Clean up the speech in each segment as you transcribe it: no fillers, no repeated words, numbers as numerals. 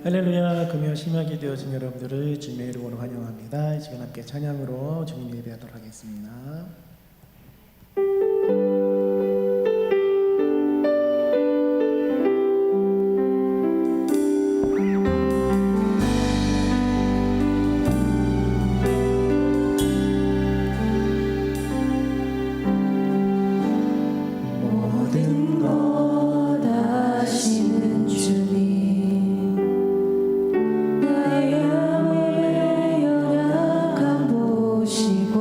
할렐루야. 금요 심야기 되어진 여러분들을 주님의 이름으로 환영합니다. 이 시간 함께 찬양으로 주님 예배하도록 하겠습니다. 모든 것 아시는 주님, 나의 몸의 연약함 보시고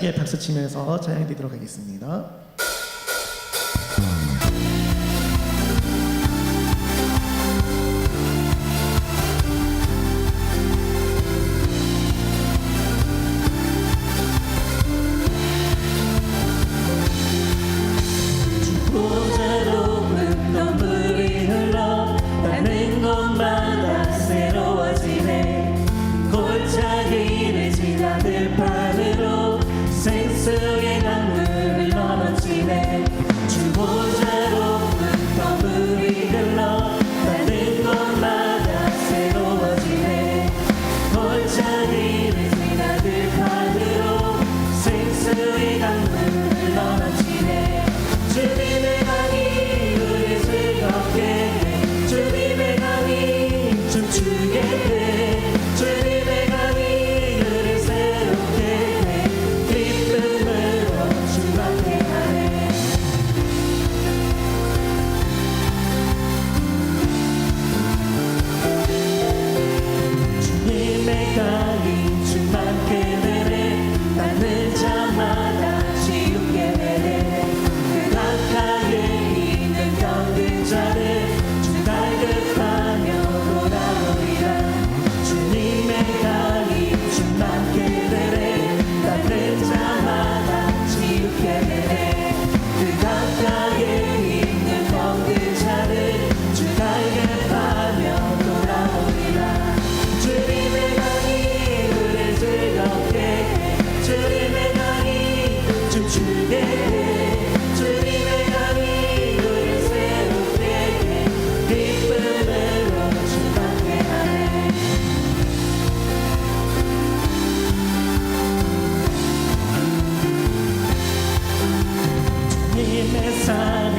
힘차게 박수 치면서 찬양 드리도록 하겠습니다. 보자로운 눈물이 흘러 가는 곳마다 새로워지네. 골짜기를 지나 들판으로 생수의 강물을 넘어지네. 주 보자로운 눈물이 흘러 가는 곳마다 새로워지네. 골짜기를 지나 들판으로 생수의 강물을 넘어지네. 주님의 강이 우리 즐겁게 해. 주님의 강이 춤추게 해. 주님의 강이 우리 새롭게 해. 기쁨으로 주밖에 하네. 주님의 강이 충만케 되네. 닿는 자마다 지우게 되네. 가까이에 있는 병든 자를 주 갈급하며 돌아오리라. 주님의 강이 충만케 되네. 닿는 자마다 지우게 되네. 그 가까이에 있는 병든 자를 주 갈급하며 돌아오리라. 주님의 강이 우리 즐겁게 해. 주님의 강이 춤추게 해. 주님의 강이 우리 새롭게 해. 기쁨으로 주밖에 하네. 주님의 산을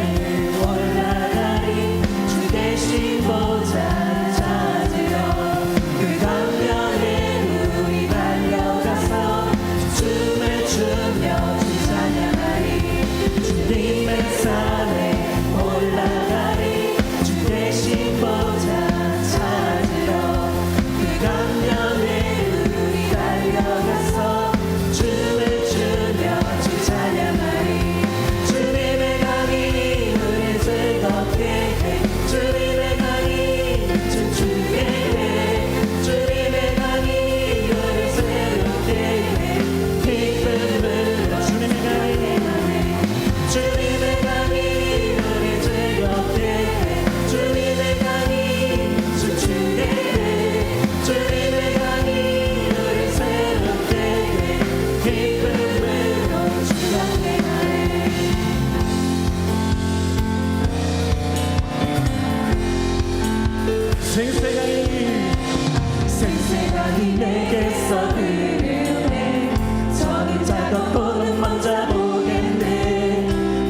올라가리. 주 대신 보좌 찾으러 그 강변에 우리 달려가서 춤을 추며 주 찬양하리. 주님의 산에 올라가리. 주 대신 보좌 찾으러 그 강변에 우리 달려가서 춤을 추며 주 찬양하리. 주님의 강이 우리 즐겁게 해. 주님의 강이 춤추게 해. 주님의 강이 우리 새롭게 해. 기쁨으로 주님의 강이 주님의 강이 우리 즐겁게 해. 주님의 강이 춤추게 해. 주님의 강이 우리 새롭게 해. 기쁨으로 주밖에 하네. 생생하니 내게서 흐르네. 저는 작업보는 먼저 보겠네.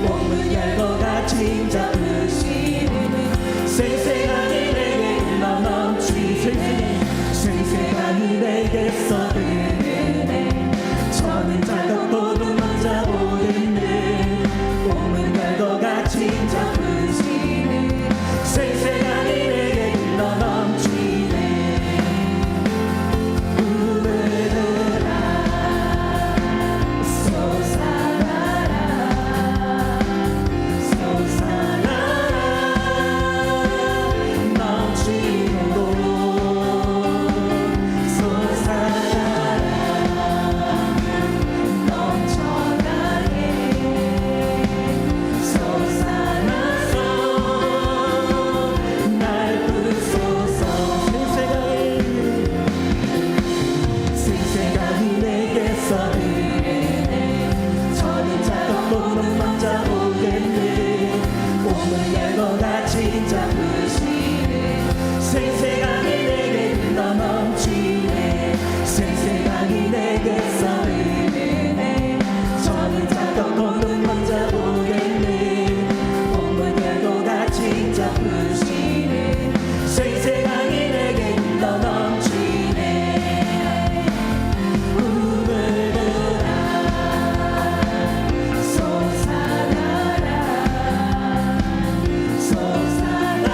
몸을 열고 같이 잡으시는 생생하니 내게 흘러 넘치네. 생생하니 내게서 흐르네. 저는 작업보는 먼저 보겠네. 몸을 열고 같이 잡으시는 생생하니 내게 흘러 넘치네. 솟아나라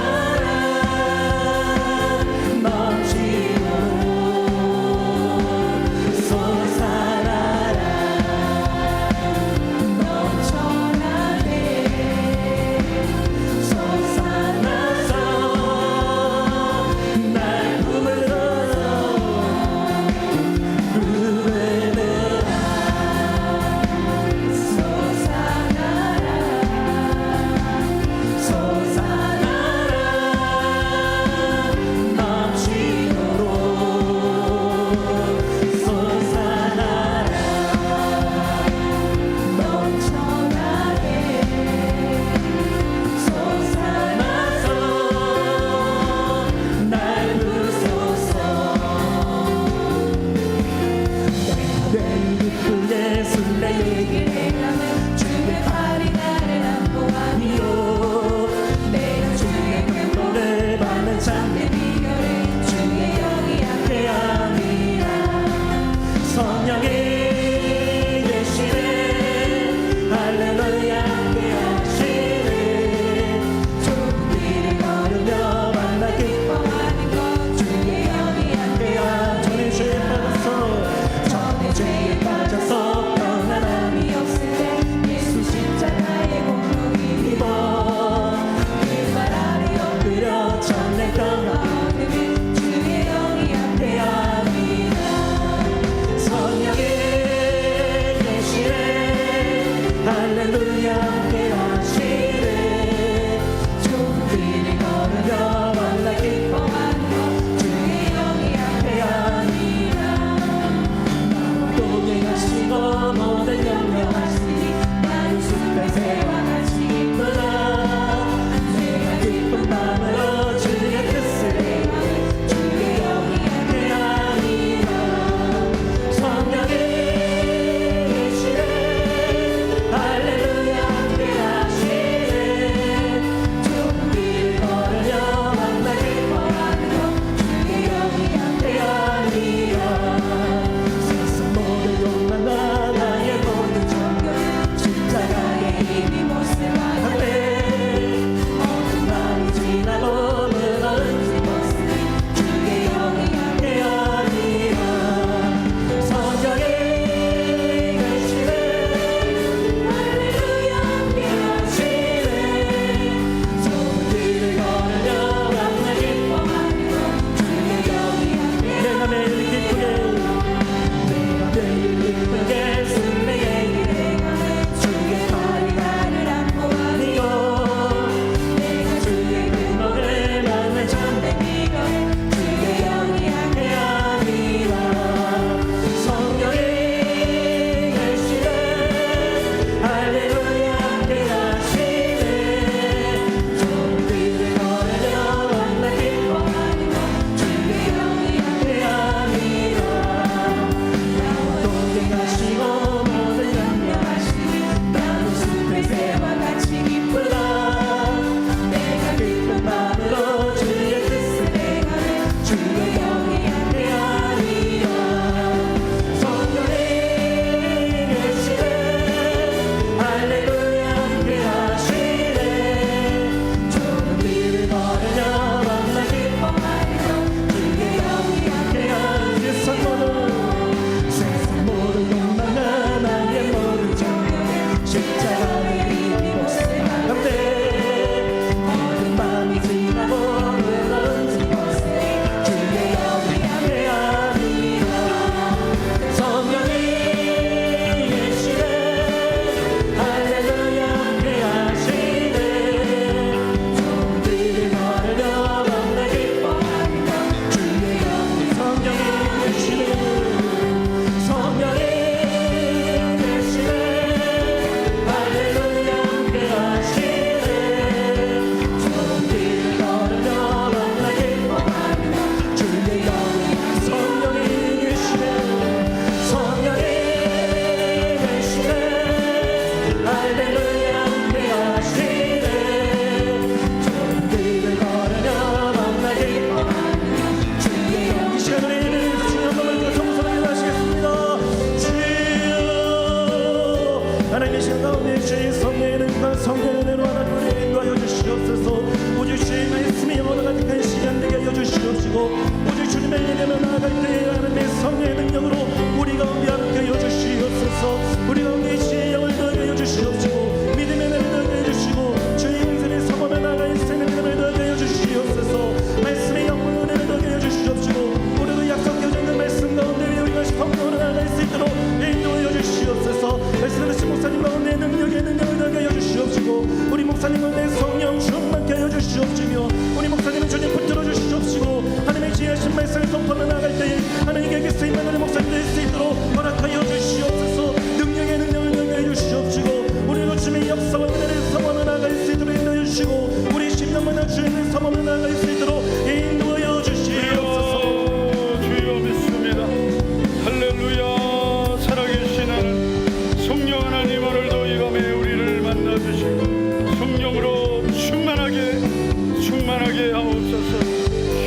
충만하게 하옵소서.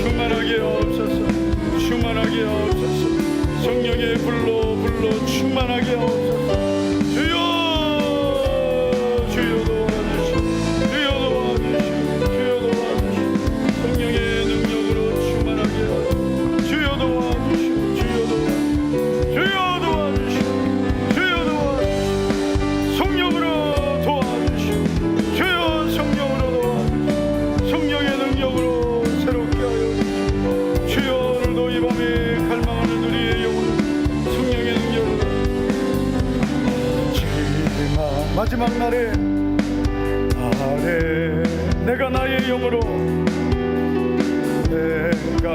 충만하게 하옵소서. 충만하게 하옵소서. 성령의 불로 충만하게 하옵소서. 주여 주여 도와주시오. 주여 도와주시오. 주여 도와주시오. 성령의 능력으로 충만하게 하옵소서. 주여 도와주시오. 주여 도와주시오. 주여 도와주시오. 주여 도와주시오. 성령으로 도와주시오. 주여 성령으로 도와주시오. 성령의 능력으로 새롭게 하여 주시오. 주여 오늘도 이 밤에 갈망하는 우리의 영혼을 성령의 능력으로 마지막 날에 내가 나의 영으로 내가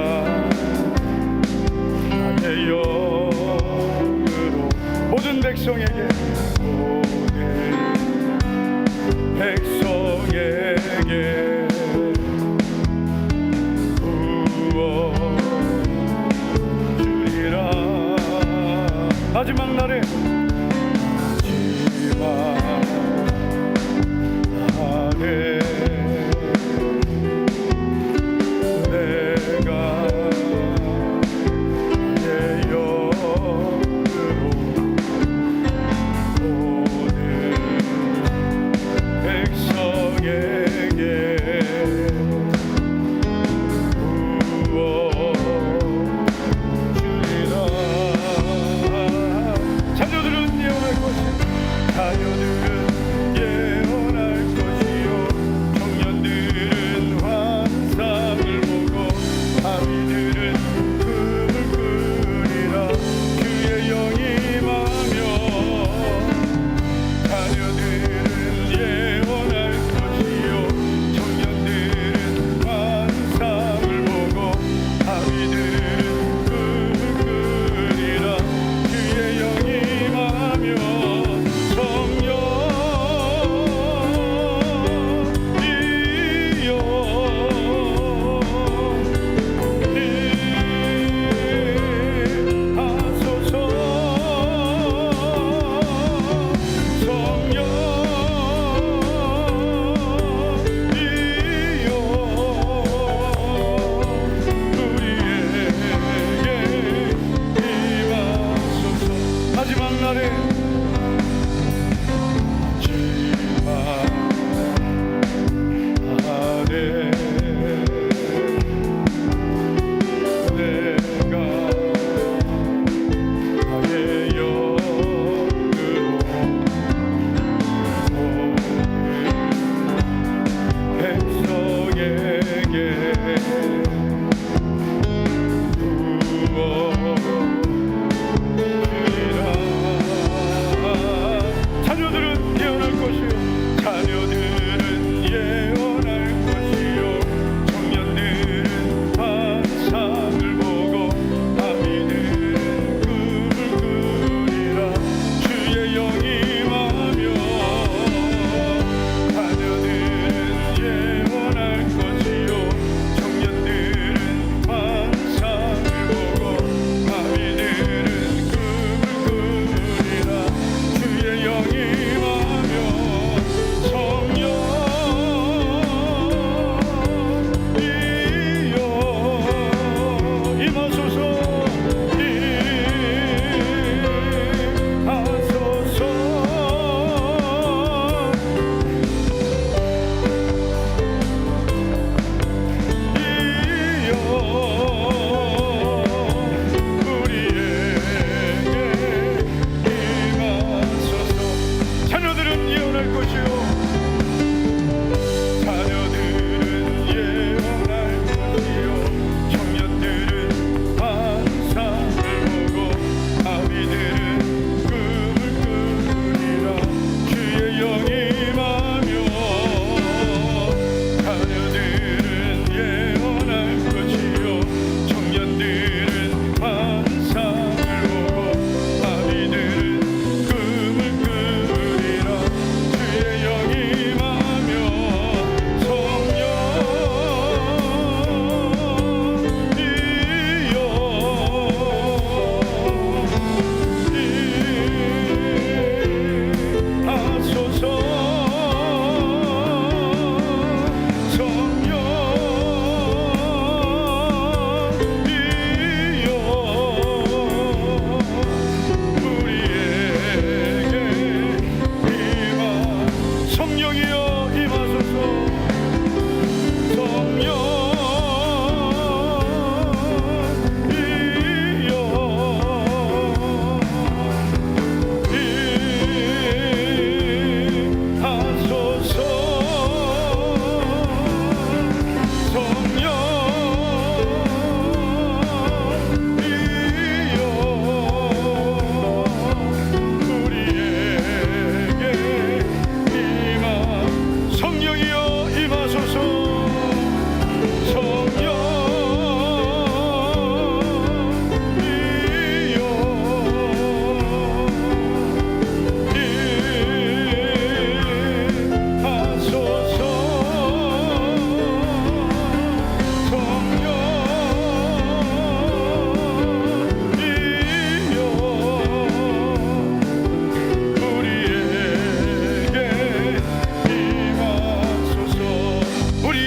나의 영으로 모든 백성에게 부어주리라. 마지막 날에 내가 내 영으로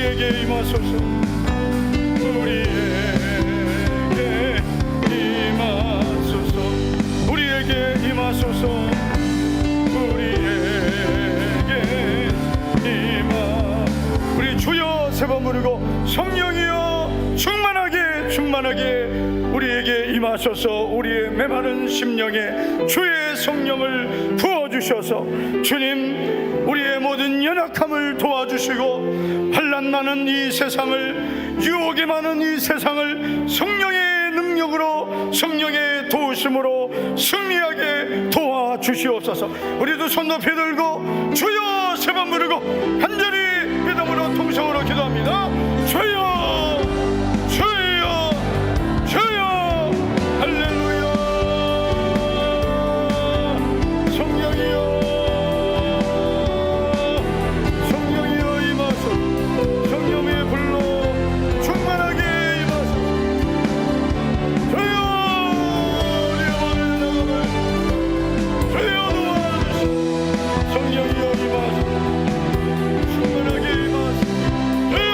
우리에게 임하소서. 우리에게 임하소서. 우리에게 임하소서. 우리에게 임하. 우리 주여 세 번 부르고 성령이여 충만하게 충만하게 우리에게 임하소서. 우리의 메마른 심령에 주의 성령을 부어주셔서 주님 우리의 모든 연약함을 도와주시고 환난 많은 이 세상을, 유혹이 많은 이 세상을 성령의 능력으로, 성령의 도우심으로 승리하게 도와주시옵소서. 우리도 손 높이 들고 주여 세 번 부르고 간절히 믿음으로 통성으로 기도합니다. 주여 주여 주여 할렐루야. 성령이여 성령이여 임하소서. 성령의 불로 충만하게 임하소서. 주여 우리의 모든 나감을 주여 도와주시오. 성령이여 임하소서. 충만하게 임하소서. 주여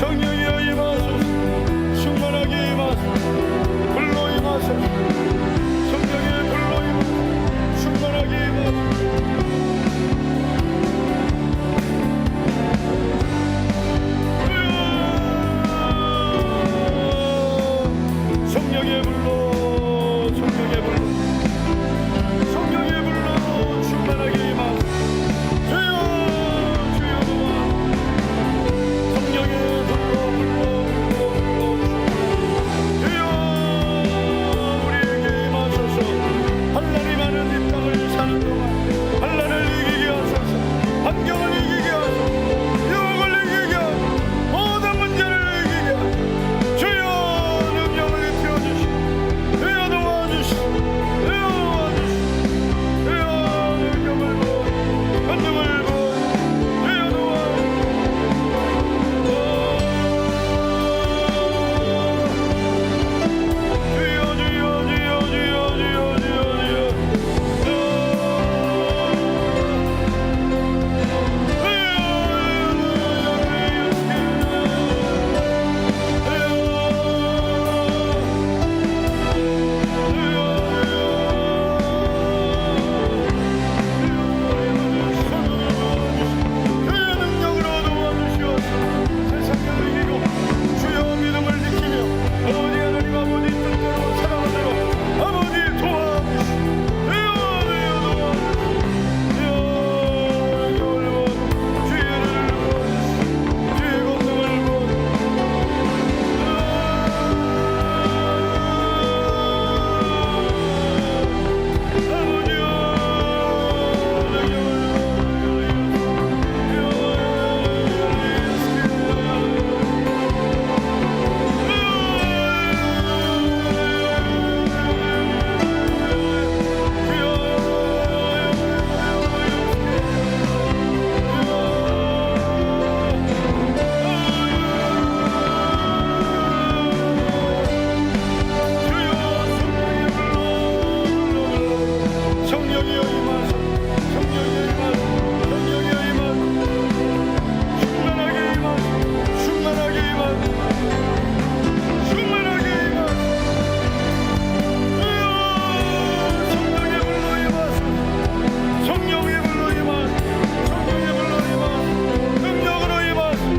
성령이여 임하소서. 충만하게 임하소서. 불로 임하소서. 성령의 불로 임하소서. 충만하게 임하소서. 성령의 불로 성령의 불로 성령의 불로 충만하게 임하소서. 주여 주여 도와. 성령의 불로 주여 우리에게 임하소서. 환난이 많은 이 땅을 사는 동안 환난을 이기게 하소서. 환경을 이기게 하소서. 유혹을 이기게 하소서. 모든 문제를 이기게 하소서. 주여 능력을 띄워주시오. 주여 도와주시오. 주여 도와주시오. 주여 능력을 부어 권능을 부어 주여 도와주시오. 주여 주여 주여 주여 주여 주여 주의 능력으로 도와주시옵소서. 세상을 이기고 주여 믿음을 지키며 아버지 하나님 아버지 뜻대로 살아가도록 아버지 도와주시오. 주여 도와주시오. 주의 은혜를 부어주시오. 주의 권능을 성령이여 임하소서. 성령이여 임하소서. 성령이여 임하소서. 충만하게 임하소서. 충만하게 임하소서. 충만하게 임하소서. 성령의 불로 임하소서. 성령의 불로 임하소서. 성령의 불로 임하소서. 능력으로 임하소서.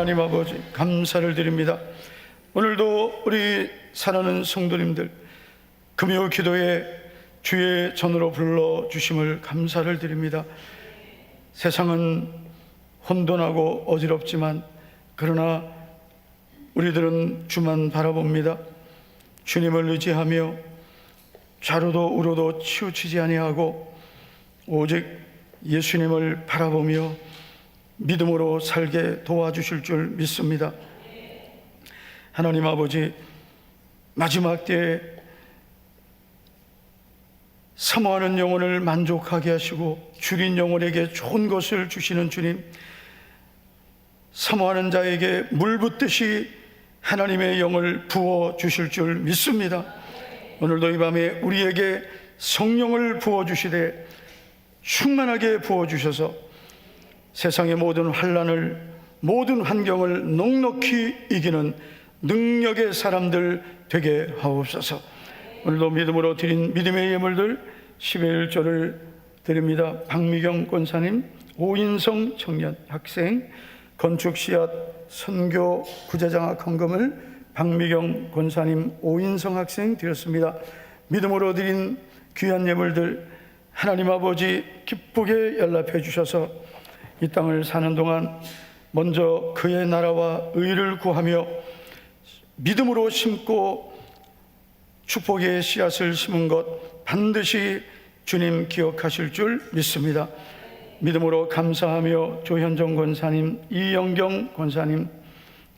하나님 아버지 감사를 드립니다. 오늘도 우리 사랑하는 성도님들 금요 기도에 주의 전으로 불러주심을 감사를 드립니다. 세상은 혼돈하고 어지럽지만 그러나 우리들은 주만 바라봅니다. 주님을 의지하며 좌로도 우로도 치우치지 아니하고 오직 예수님을 바라보며 믿음으로 살게 도와주실 줄 믿습니다. 하나님 아버지, 마지막 때에 사모하는 영혼을 만족하게 하시고 줄인 영혼에게 좋은 것을 주시는 주님, 사모하는 자에게 물 붓듯이 하나님의 영을 부어 주실 줄 믿습니다. 오늘도 이 밤에 우리에게 성령을 부어 주시되 충만하게 부어 주셔서 세상의 모든 환난을, 모든 환경을 넉넉히 이기는 능력의 사람들 되게 하옵소서. 오늘도 믿음으로 드린 믿음의 예물들 10의 1조를 드립니다. 박미경 권사님, 오인성 청년 학생, 건축 씨앗 선교 구제장학 헌금을 박미경 권사님, 오인성 학생 드렸습니다. 믿음으로 드린 귀한 예물들 하나님 아버지 기쁘게 연락해 주셔서 이 땅을 사는 동안 먼저 그의 나라와 의를 구하며 믿음으로 심고 축복의 씨앗을 심은 것 반드시 주님 기억하실 줄 믿습니다. 믿음으로 감사하며 조현정 권사님, 이영경 권사님,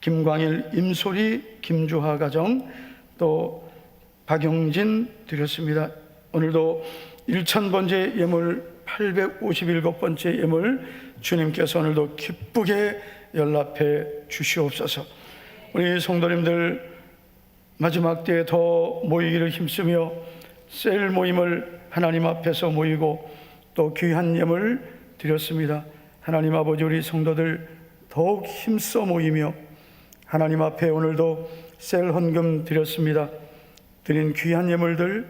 김광일, 임소리, 김주하 가정, 또 박용진 드렸습니다. 오늘도 1000번째 예물, 857번째 예물 주님께서 오늘도 기쁘게 연락해 주시옵소서. 우리 성도님들 마지막 때에 더 모이기를 힘쓰며 셀 모임을 하나님 앞에서 모이고 또 귀한 예물 드렸습니다. 하나님 아버지, 우리 성도들 더욱 힘써 모이며 하나님 앞에 오늘도 셀 헌금 드렸습니다. 드린 귀한 예물들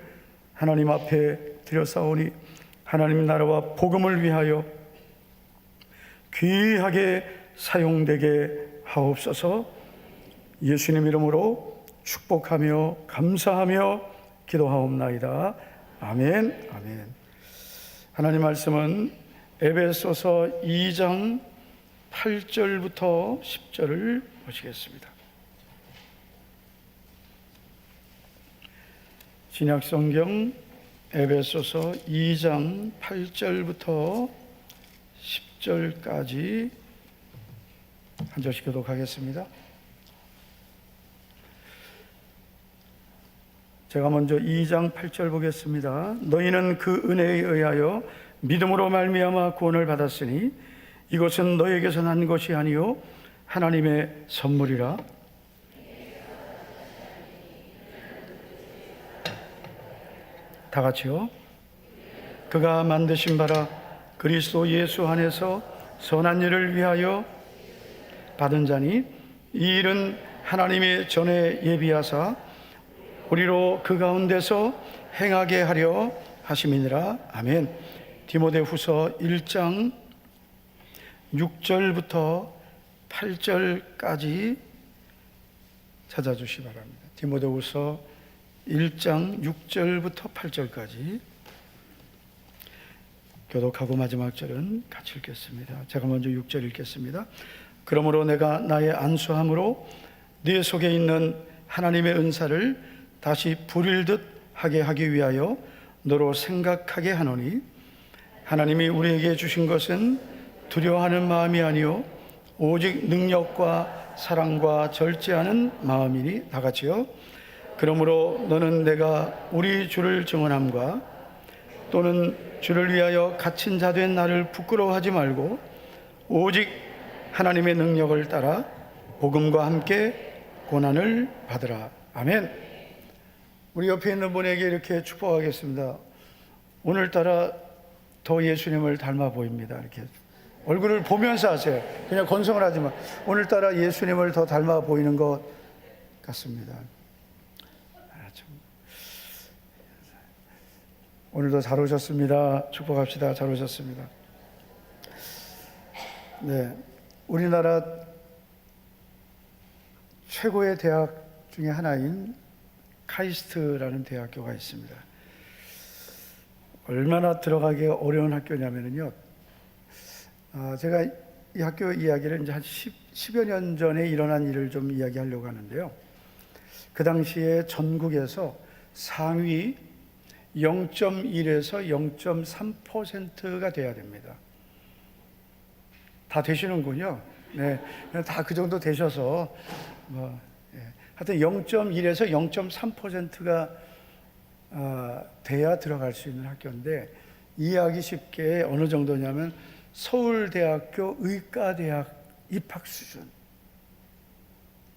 하나님 앞에 드렸사오니 하나님 나라와 복음을 위하여 귀하게 사용되게 하옵소서. 예수님 이름으로 축복하며 감사하며 기도하옵나이다. 아멘. 아멘. 하나님 말씀은 에베소서 2장 8절부터 10절을 보시겠습니다. 신약성경 에베소서 2장 8절부터 10절까지 한 절씩 교독하겠습니다. 제가 먼저 2장 8절 보겠습니다. 너희는 그 은혜에 의하여 믿음으로 말미암아 구원을 받았으니 이것은 너희에게서 난 것이 아니요 하나님의 선물이라. 다 같이요. 그가 만드신 바라 그리스도 예수 안에서 선한 일을 위하여 받은 자니 이 일은 하나님의 전에 예비하사 우리로 그 가운데서 행하게 하려 하심이니라. 아멘. 디모데후서 1장 6절부터 8절까지 찾아주시기 바랍니다. 디모데후서 1장 6절부터 8절까지 교독하고 마지막 절은 같이 읽겠습니다. 제가 먼저 6절 읽겠습니다. 그러므로 내가 나의 안수함으로 네 속에 있는 하나님의 은사를 다시 부릴 듯 하게 하기 위하여 너로 생각하게 하노니 하나님이 우리에게 주신 것은 두려워하는 마음이 아니요 오직 능력과 사랑과 절제하는 마음이니. 다 같이요. 그러므로 너는 내가 우리 주를 증언함과 또는 주를 위하여 갇힌 자 된 나를 부끄러워하지 말고 오직 하나님의 능력을 따라 복음과 함께 고난을 받으라. 아멘. 우리 옆에 있는 분에게 이렇게 축복하겠습니다. 오늘따라 더 예수님을 닮아 보입니다. 이렇게 얼굴을 보면서 하세요. 그냥 건성을 하지 마. 오늘따라 예수님을 더 닮아 보이는 것 같습니다. 오늘도 잘 오셨습니다. 축복합시다. 잘 오셨습니다. 네, 우리나라 최고의 대학 중에 하나인 카이스트라는 대학교가 있습니다. 얼마나 들어가기 어려운 학교냐면요. 제가 이 학교 이야기를 이제 한 10여 년 전에 일어난 일을 좀 이야기하려고 하는데요. 그 당시에 전국에서 상위 0.1에서 0.3%가 돼야 됩니다. 다 되시는군요. 네, 다 그 정도 되셔서 하여튼 0.1에서 0.3%가 돼야 들어갈 수 있는 학교인데, 이해하기 쉽게 어느 정도냐면 서울대학교 의과대학 입학 수준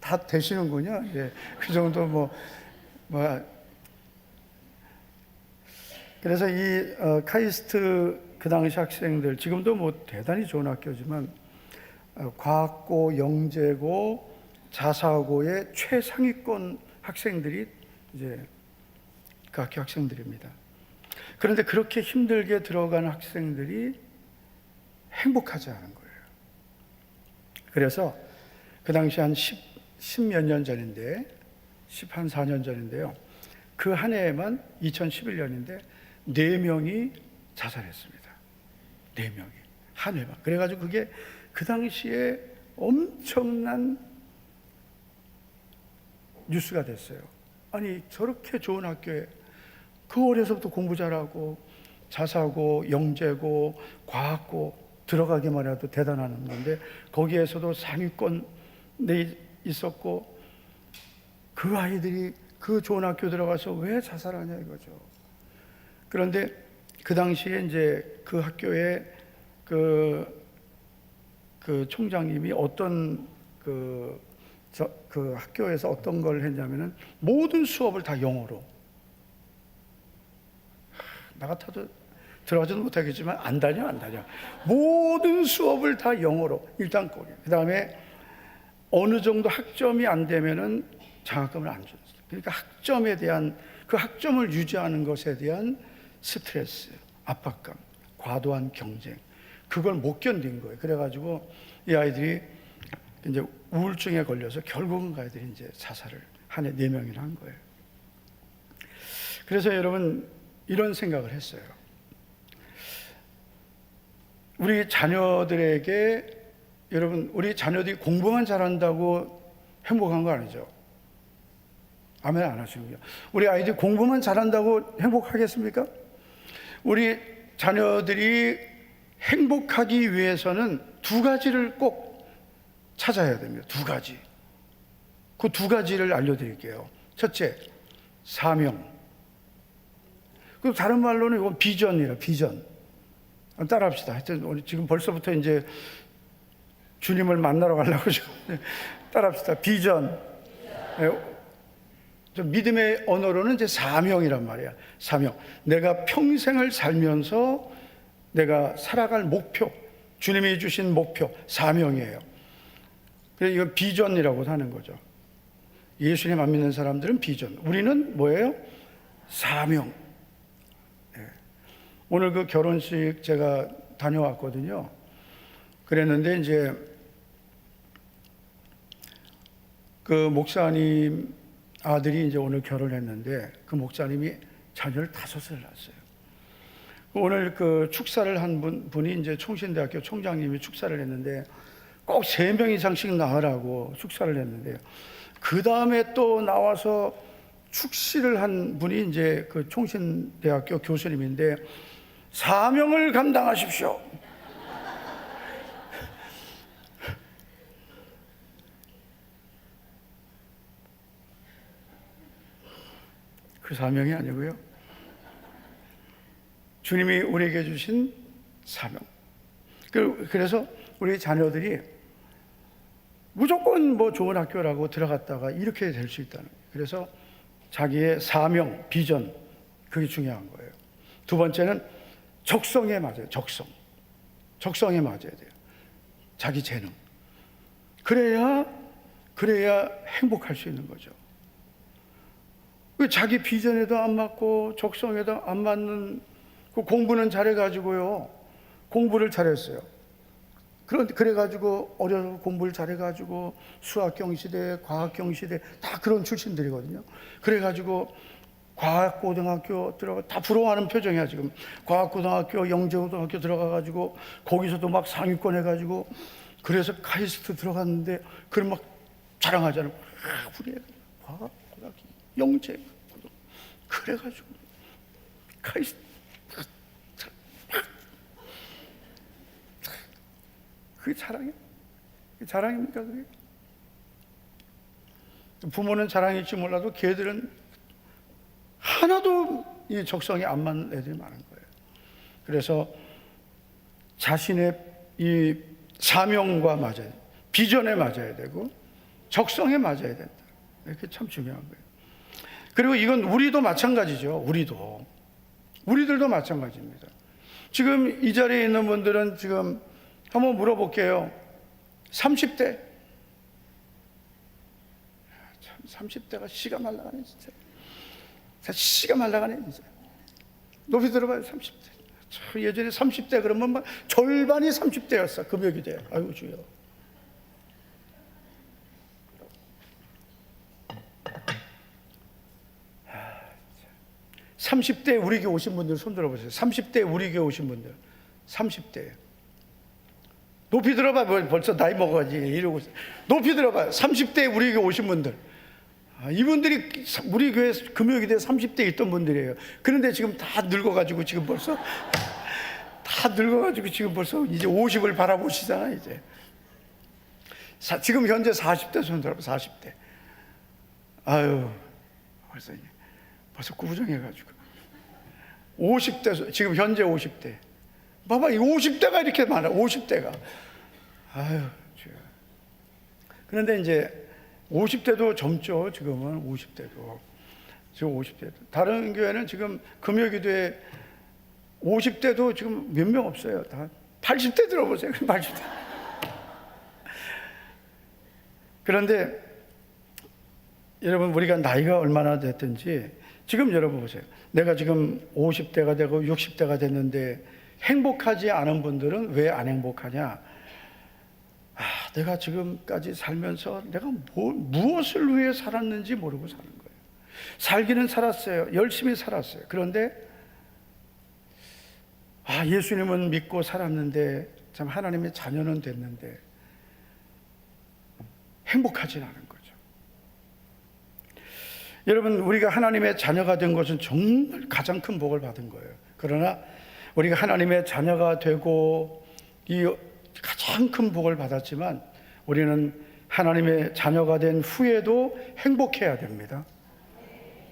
다 되시는군요. 예, 그 정도 그래서 이 카이스트 그 당시 학생들, 지금도 뭐 대단히 좋은 학교지만 과학고, 영재고, 자사고의 최상위권 학생들이 이제 그 학교 학생들입니다. 그런데 그렇게 힘들게 들어간 학생들이 행복하지 않은 거예요. 그래서 그 당시 한 10몇 년 전인데, 14년 전인데요. 그 한 해에만 2011년인데 4명이 자살했습니다. 4명이 한 해만. 그래가지고 그게 그 당시에 엄청난 뉴스가 됐어요. 아니, 저렇게 좋은 학교에 그 어려서부터 공부 잘하고 자사고, 영재고, 과학고 들어가기만 해도 대단한 건데, 거기에서도 상위권에 있었고, 그 아이들이 그 좋은 학교 들어가서 왜 자살하냐 이거죠. 그런데 그 당시에 이제 그 학교의 그 총장님이 어떤 그 학교에서 어떤 걸 했냐면은 모든 수업을 다 영어로, 나 같아도 들어가지도 못하겠지만 안 다녀. 모든 수업을 다 영어로 일단 거기. 그 다음에 어느 정도 학점이 안 되면은 장학금을 안 줬어요. 그러니까 학점에 대한, 그 학점을 유지하는 것에 대한 스트레스, 압박감, 과도한 경쟁, 그걸 못 견딘 거예요. 그래가지고 이 아이들이 이제 우울증에 걸려서 결국은 그 아이들이 이제 자살을 한 해 4명이나 한 거예요. 그래서 여러분, 이런 생각을 했어요. 우리 자녀들에게, 여러분, 우리 자녀들이 공부만 잘한다고 행복한 거 아니죠? 아멘 안 하시고요. 우리 아이들이 공부만 잘한다고 행복하겠습니까? 우리 자녀들이 행복하기 위해서는 2가지를 꼭 찾아야 됩니다. 2가지. 그 2가지를 알려드릴게요. 첫째, 사명. 그 다른 말로는 이건 비전이라, 비전. 따라합시다. 하여튼 우리 지금 벌써부터 이제 주님을 만나러 가려고 따라합시다. 비전. 믿음의 언어로는 이제 사명이란 말이야. 사명. 내가 평생을 살면서 내가 살아갈 목표, 주님이 주신 목표, 사명이에요. 그래서 이거 비전이라고 하는 거죠. 예수님 안 믿는 사람들은 비전. 우리는 뭐예요? 사명. 오늘 그 결혼식 제가 다녀왔거든요. 그랬는데 이제 그 목사님 아들이 이제 오늘 결혼했는데, 그 목사님이 자녀를 5을 낳았어요. 오늘 그 축사를 한 분이 이제 총신대학교 총장님이 축사를 했는데, 꼭 3명 이상씩 낳으라고 축사를 했는데요. 그 다음에 또 나와서 축시를 한 분이 이제 그 총신대학교 교수님인데, 사명을 감당하십시오. 그 사명이 아니고요. 주님이 우리에게 주신 사명. 그래서 우리 자녀들이 무조건 뭐 좋은 학교라고 들어갔다가 이렇게 될 수 있다는 거예요. 그래서 자기의 사명, 비전, 그게 중요한 거예요. 2번째는 적성에 맞아요. 적성에 맞아야 돼요. 자기 재능. 그래야 행복할 수 있는 거죠. 자기 비전에도 안 맞고 적성에도 안 맞는, 그 공부는 잘해가지고요. 공부를 잘했어요. 그래가지고 어려서 공부를 잘해가지고 수학경시대, 과학경시대 다 그런 출신들이거든요. 그래가지고 과학고등학교 들어가 다 부러워하는 표정이야 지금. 과학고등학교, 영재고등학교 들어가가지고 거기서도 막 상위권 해가지고 그래서 카이스트 들어갔는데 그럼 막 자랑하잖아요. 우리 애가 과학고등학교, 영재고등학교 그래가지고 카이스트 그게 자랑이야? 그게 자랑입니까 그게? 부모는 자랑일지 몰라도 걔들은 하나도 이 적성에 안 맞는 애들이 많은 거예요. 그래서 자신의 이 사명과 맞아야, 비전에 맞아야 되고 적성에 맞아야 된다. 이렇게 참 중요한 거예요. 그리고 이건 우리도 마찬가지죠. 우리들도 마찬가지입니다. 지금 이 자리에 있는 분들은 지금 한번 물어볼게요. 30대. 참 30대가 씨가 말라가네 진짜. 씨가 말라가네 진짜. 높이 들어봐요. 30대. 예전에 30대 그러면 막 절반이 30대였어. 금요기대. 아이고 주여. 아, 30대 우리 교회 오신 분들 손 들어보세요. 30대 우리 교회 오신 분들. 30대. 높이 들어봐요. 벌써 나이 먹어야지 이러고 있어요. 높이 들어봐요. 30대 우리 교회 오신 분들. 이분들이 우리 교회 금요기대 30대 있던 분들이에요. 그런데 지금 다 늙어가지고 지금 벌써 이제 50을 바라보시잖아 이제. 지금 현재 40대 손 들어봐. 40대. 아유 벌써 구부정해가지고 50대 지금 현재 50대. 봐봐, 이 50대가 이렇게 많아. 50대가. 아유, 주여. 그런데 이제 50대도 젊죠. 지금은 50대도. 지금 50대도. 다른 교회는 지금 금요기도에 50대도 지금 몇 명 없어요. 다 80대 들어보세요. 80대. 그런데 여러분, 우리가 나이가 얼마나 됐든지 지금 여러분 보세요. 내가 지금 50대가 되고 60대가 됐는데 행복하지 않은 분들은 왜 안 행복하냐? 내가 지금까지 살면서 내가 무엇을 위해 살았는지 모르고 사는 거예요. 살기는 살았어요. 열심히 살았어요. 그런데 예수님은 믿고 살았는데 참 하나님의 자녀는 됐는데 행복하진 않은 거죠. 여러분, 우리가 하나님의 자녀가 된 것은 정말 가장 큰 복을 받은 거예요. 그러나 우리가 하나님의 자녀가 되고 이 가장 큰 복을 받았지만 우리는 하나님의 자녀가 된 후에도 행복해야 됩니다.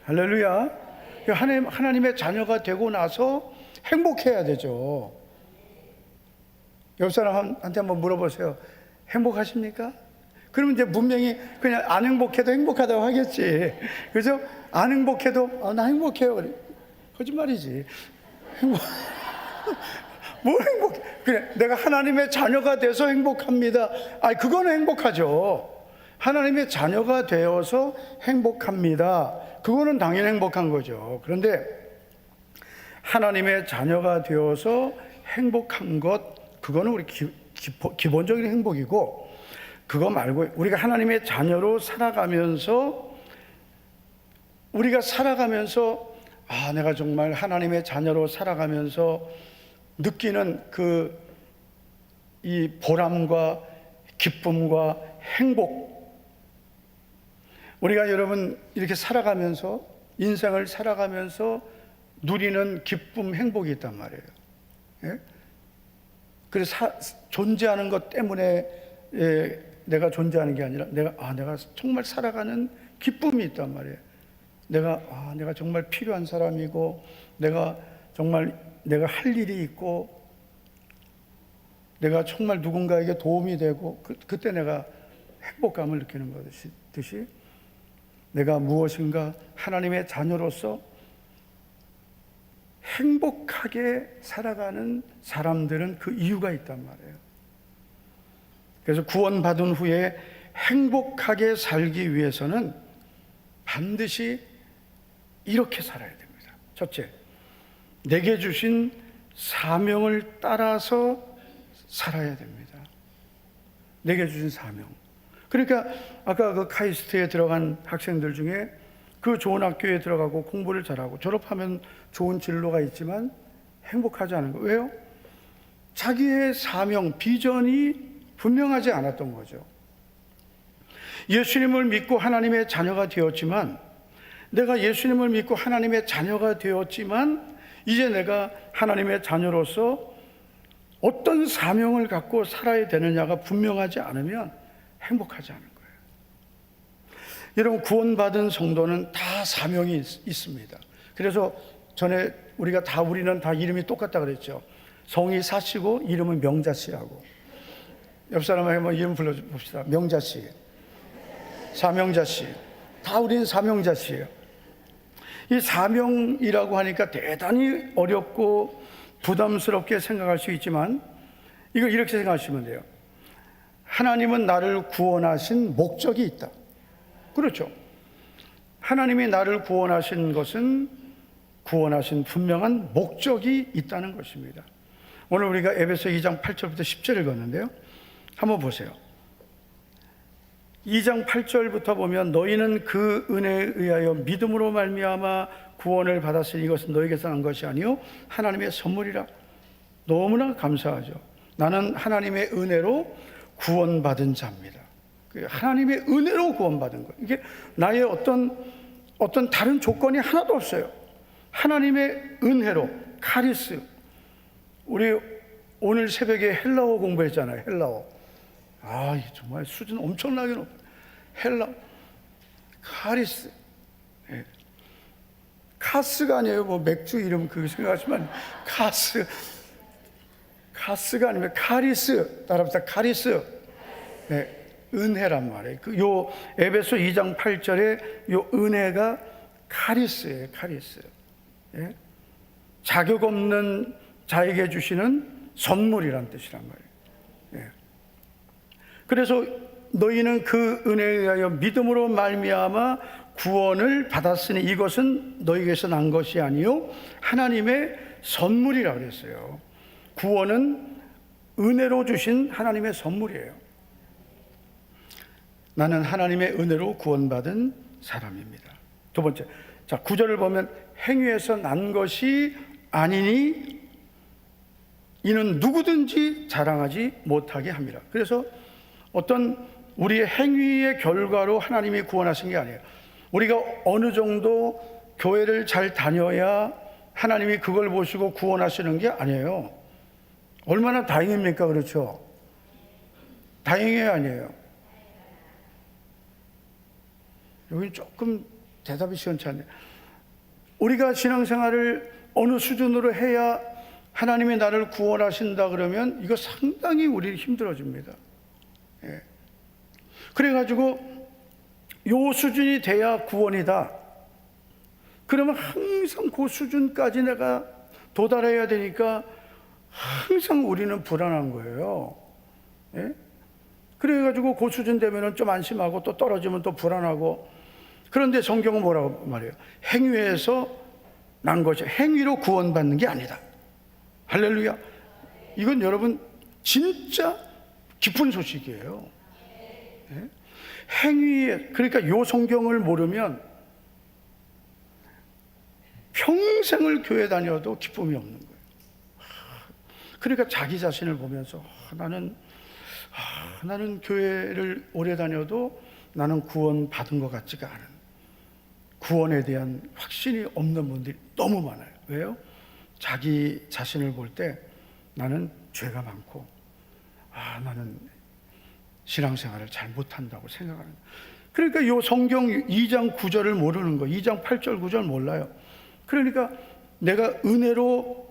할렐루야. 하나님의 자녀가 되고 나서 행복해야 되죠. 옆 사람한테 한번 물어보세요. 행복하십니까? 그러면 이제 분명히 그냥 안 행복해도 행복하다고 하겠지. 그죠? 안 행복해도 나 행복해요. 거짓말이지. 뭘 행복해? 그래, 내가 하나님의 자녀가 돼서 행복합니다. 그거는 행복하죠. 하나님의 자녀가 되어서 행복합니다. 그거는 당연히 행복한 거죠. 그런데 하나님의 자녀가 되어서 행복한 것, 그거는 우리 기본적인 행복이고, 그거 말고 우리가 하나님의 자녀로 살아가면서 내가 정말 하나님의 자녀로 살아가면서 느끼는 이 보람과 기쁨과 행복. 우리가 여러분 이렇게 살아가면서 인생을 살아가면서 누리는 기쁨, 행복이 있단 말이에요. 예? 그래서 존재하는 것 때문에 내가 존재하는 게 아니라 내가 정말 살아가는 기쁨이 있단 말이에요. 내가 정말 필요한 사람이고 내가 할 일이 있고 내가 정말 누군가에게 도움이 되고 그때 내가 행복감을 느끼는 것이듯이 내가 무엇인가 하나님의 자녀로서 행복하게 살아가는 사람들은 그 이유가 있단 말이에요. 그래서 구원받은 후에 행복하게 살기 위해서는 반드시 이렇게 살아야 됩니다. 첫째, 내게 주신 사명을 따라서 살아야 됩니다. 내게 주신 사명. 그러니까 아까 그 카이스트에 들어간 학생들 중에 그 좋은 학교에 들어가고 공부를 잘하고 졸업하면 좋은 진로가 있지만 행복하지 않은 거. 왜요? 자기의 사명, 비전이 분명하지 않았던 거죠. 예수님을 믿고 하나님의 자녀가 되었지만, 내가 예수님을 믿고 하나님의 자녀가 되었지만 이제 내가 하나님의 자녀로서 어떤 사명을 갖고 살아야 되느냐가 분명하지 않으면 행복하지 않은 거예요. 여러분, 구원받은 성도는 다 사명이 있습니다. 그래서 전에 우리는 다 이름이 똑같다 그랬죠. 성이 사씨고 이름은 명자씨라고. 옆 사람에게 한번 이름 불러봅시다. 명자씨, 사명자씨. 다 우리는 사명자씨예요. 이 사명이라고 하니까 대단히 어렵고 부담스럽게 생각할 수 있지만 이걸 이렇게 생각하시면 돼요. 하나님은 나를 구원하신 목적이 있다. 그렇죠. 하나님이 나를 구원하신 것은 구원하신 분명한 목적이 있다는 것입니다. 오늘 우리가 에베소 2장 8절부터 10절 읽었는데요. 한번 보세요. 2장 8절부터 보면 너희는 그 은혜에 의하여 믿음으로 말미암아 구원을 받았으니 이것은 너희에게서 난 것이 아니요 하나님의 선물이라. 너무나 감사하죠. 나는 하나님의 은혜로 구원받은 자입니다. 하나님의 은혜로 구원받은 거예요. 이게 나의 어떤 다른 조건이 하나도 없어요. 하나님의 은혜로, 카리스. 우리 오늘 새벽에 헬라어 공부했잖아요. 헬라어. 정말 수준 엄청나게 높아요. 카리스. 예. 카스가 아니에요. 뭐 맥주 이름 그거 생각하시면 카스가 아니면 카리스. 따라합시다. 카리스. 네. 은혜란 말이에요. 요 에베소 2장 8절에 요 은혜가 카리스예요. 카리스. 예? 자격 없는 자에게 주시는 선물이란 뜻이란 말이에요. 예. 그래서 너희는 그 은혜에 의하여 믿음으로 말미암아 구원을 받았으니 이것은 너희에게서 난 것이 아니요 하나님의 선물이라 그랬어요. 구원은 은혜로 주신 하나님의 선물이에요. 나는 하나님의 은혜로 구원받은 사람입니다. 두 번째, 자 9절을 보면 행위에서 난 것이 아니니 이는 누구든지 자랑하지 못하게 합니다. 그래서 어떤 우리의 행위의 결과로 하나님이 구원하신 게 아니에요. 우리가 어느 정도 교회를 잘 다녀야 하나님이 그걸 보시고 구원하시는 게 아니에요. 얼마나 다행입니까? 그렇죠? 다행이에요, 아니에요? 여기 조금 대답이 시원찮네요. 우리가 신앙생활을 어느 수준으로 해야 하나님이 나를 구원하신다 그러면 이거 상당히 우리 힘들어집니다. 예. 그래가지고 요 수준이 돼야 구원이다. 그러면 항상 그 수준까지 내가 도달해야 되니까 항상 우리는 불안한 거예요. 예? 그래가지고 그 수준 되면 좀 안심하고 또 떨어지면 또 불안하고. 그런데 성경은 뭐라고 말해요? 행위에서 난 것이 행위로 구원받는 게 아니다. 할렐루야. 이건 여러분 진짜 깊은 소식이에요. 예? 행위에, 그러니까 요 성경을 모르면 평생을 교회 다녀도 기쁨이 없는 거예요. 그러니까 자기 자신을 보면서 나는 교회를 오래 다녀도 나는 구원 받은 것 같지가 않은, 구원에 대한 확신이 없는 분들이 너무 많아요. 왜요? 자기 자신을 볼 때 나는 죄가 많고 나는 신앙생활을 잘 못한다고 생각하는 거예요. 그러니까 이 성경 2장 9절을 모르는 거예요. 2장 8절 9절 몰라요. 그러니까 내가 은혜로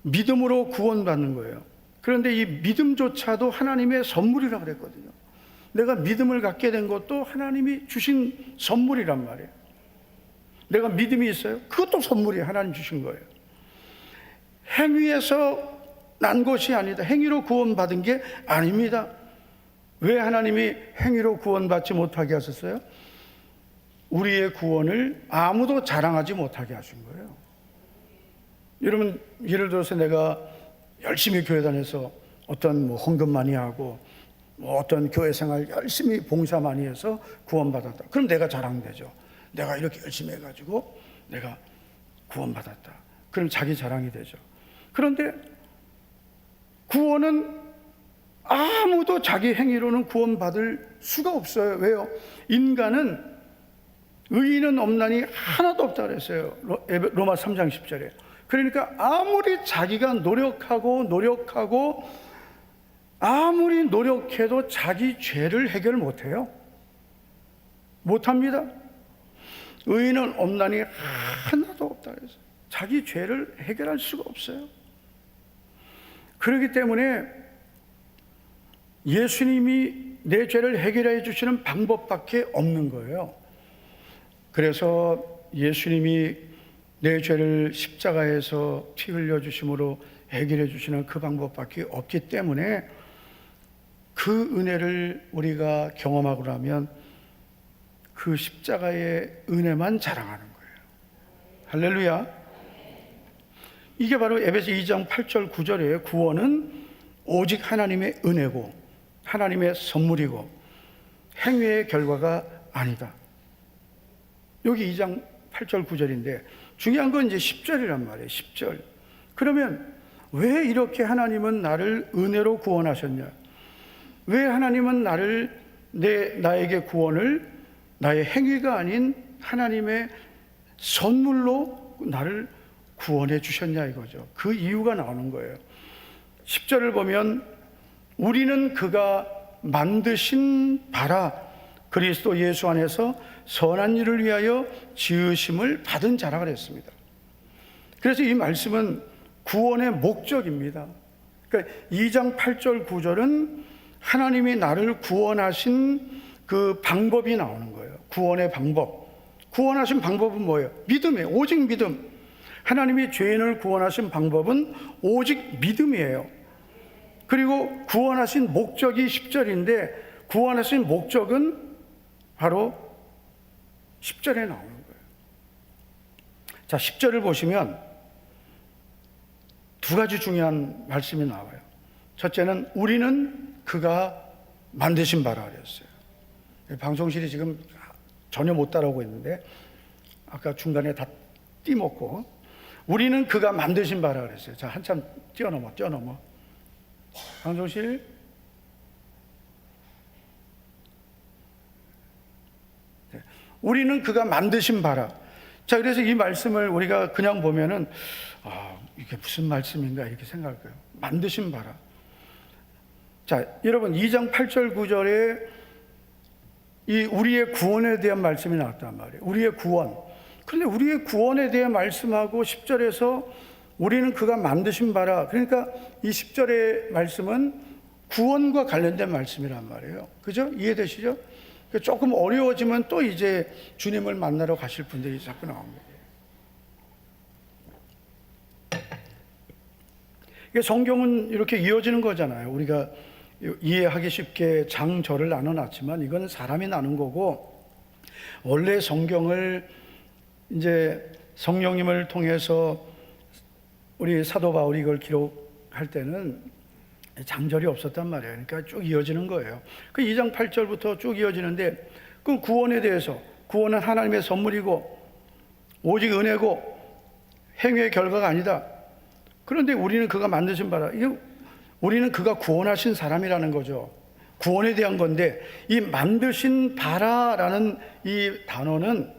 믿음으로 구원받는 거예요. 그런데 이 믿음조차도 하나님의 선물이라고 그랬거든요. 내가 믿음을 갖게 된 것도 하나님이 주신 선물이란 말이에요. 내가 믿음이 있어요? 그것도 선물이에요. 하나님 주신 거예요. 행위에서 난 것이 아니다. 행위로 구원받은 게 아닙니다. 왜 하나님이 행위로 구원받지 못하게 하셨어요? 우리의 구원을 아무도 자랑하지 못하게 하신 거예요. 여러분, 예를 들어서 내가 열심히 교회 다녀서 어떤 헌금 많이 하고 뭐 어떤 교회 생활 열심히 봉사 많이 해서 구원받았다. 그럼 내가 자랑되죠. 내가 이렇게 열심히 해가지고 내가 구원받았다. 그럼 자기 자랑이 되죠. 그런데 구원은 아무도 자기 행위로는 구원받을 수가 없어요. 왜요? 인간은 의인은 없나니 하나도 없다 그랬어요. 로마 3장 10절에. 그러니까 아무리 자기가 노력하고 아무리 노력해도 자기 죄를 해결 못해요. 못합니다. 의인은 없나니 하나도 없다 그랬어요. 자기 죄를 해결할 수가 없어요. 그렇기 때문에 예수님이 내 죄를 해결해 주시는 방법밖에 없는 거예요. 그래서 예수님이 내 죄를 십자가에서 피 흘려 주심으로 해결해 주시는 그 방법밖에 없기 때문에 그 은혜를 우리가 경험하고 나면 그 십자가의 은혜만 자랑하는 거예요. 할렐루야. 이게 바로 에베소 2장 8절 9절에 구원은 오직 하나님의 은혜고 하나님의 선물이고 행위의 결과가 아니다. 여기 2장 8절 9절인데 중요한 건 이제 10절이란 말이에요. 10절. 그러면 왜 이렇게 하나님은 나를 은혜로 구원하셨냐? 왜 하나님은 나에게 구원을 나의 행위가 아닌 하나님의 선물로 나를 구원해 주셨냐 이거죠. 그 이유가 나오는 거예요. 10절을 보면 우리는 그가 만드신 바라 그리스도 예수 안에서 선한 일을 위하여 지으심을 받은 자라 그랬습니다. 그래서 이 말씀은 구원의 목적입니다. 그러니까 2장 8절 9절은 하나님이 나를 구원하신 그 방법이 나오는 거예요. 구원의 방법. 구원하신 방법은 뭐예요? 믿음이에요. 오직 믿음. 하나님이 죄인을 구원하신 방법은 오직 믿음이에요. 그리고 구원하신 목적이 10절인데 구원하신 목적은 바로 10절에 나오는 거예요. 자, 10절을 보시면 두 가지 중요한 말씀이 나와요. 첫째는 우리는 그가 만드신 바라 그랬어요. 방송실이 지금 전혀 못 따라오고 있는데 아까 중간에 다 띠먹고 우리는 그가 만드신 바라 그랬어요. 자, 한참 뛰어넘어. 방송실. 네. 우리는 그가 만드신 바라. 자, 그래서 이 말씀을 우리가 그냥 보면은 이게 무슨 말씀인가 이렇게 생각할 거예요. 만드신 바라. 자, 여러분 2장 8절 9절에 이 우리의 구원에 대한 말씀이 나왔단 말이에요. 우리의 구원. 그런데 우리의 구원에 대해 말씀하고 10절에서 우리는 그가 만드신 바라. 그러니까 이 10절의 말씀은 구원과 관련된 말씀이란 말이에요. 그죠? 이해되시죠? 조금 어려워지면 또 이제 주님을 만나러 가실 분들이 자꾸 나옵니다. 성경은 이렇게 이어지는 거잖아요. 우리가 이해하기 쉽게 장절을 나눠놨지만 이건 사람이 나눈 거고, 원래 성경을 이제 성령님을 통해서 우리 사도 바울이 이걸 기록할 때는 장절이 없었단 말이에요. 그러니까 쭉 이어지는 거예요. 그 2장 8절부터 쭉 이어지는데, 그 구원에 대해서, 구원은 하나님의 선물이고 오직 은혜고 행위의 결과가 아니다. 그런데 우리는 그가 만드신 바라. 우리는 그가 구원하신 사람이라는 거죠. 구원에 대한 건데, 이 만드신 바라라는 이 단어는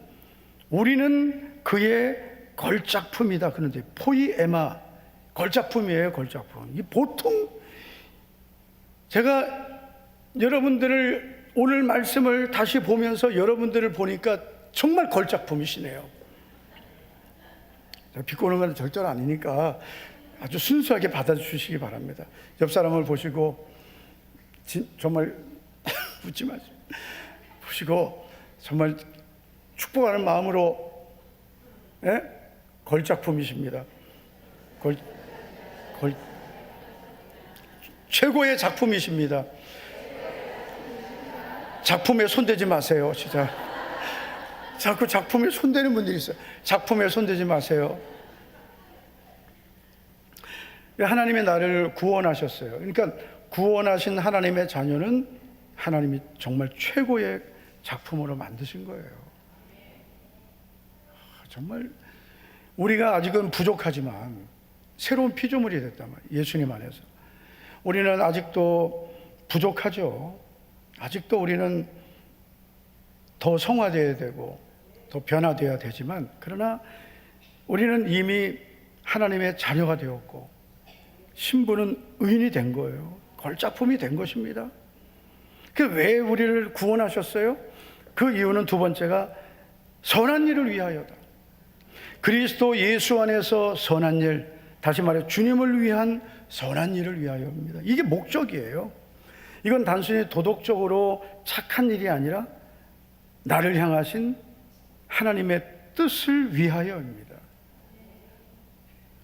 우리는 그의 걸작품이다. 그런데 포이에마, 걸작품이에요. 걸작품. 이 보통 제가 여러분들을 오늘 말씀을 다시 보면서 여러분들을 보니까 정말 걸작품이시네요. 비꼬는 건 절대로 아니니까 아주 순수하게 받아주시기 바랍니다. 옆 사람을 보시고 정말 웃지 마세요. 보시고 정말 축복하는 마음으로, 예? 걸작품이십니다. 최고의 작품이십니다. 작품에 손대지 마세요. 진짜 자꾸 작품에 손대는 분들이 있어요. 작품에 손대지 마세요. 하나님이 나를 구원하셨어요. 그러니까 구원하신 하나님의 자녀는 하나님이 정말 최고의 작품으로 만드신 거예요. 정말 우리가 아직은 부족하지만 새로운 피조물이 됐단 말이에요. 예수님 안에서. 우리는 아직도 부족하죠. 아직도 우리는 더 성화되어야 되고 더 변화되어야 되지만, 그러나 우리는 이미 하나님의 자녀가 되었고 신부는 의인이 된 거예요. 걸작품이 된 것입니다. 그 왜 우리를 구원하셨어요? 그 이유는 두 번째가 선한 일을 위하여다. 그리스도 예수 안에서 선한 일, 다시 말해 주님을 위한 선한 일을 위하여입니다. 이게 목적이에요. 이건 단순히 도덕적으로 착한 일이 아니라 나를 향하신 하나님의 뜻을 위하여입니다.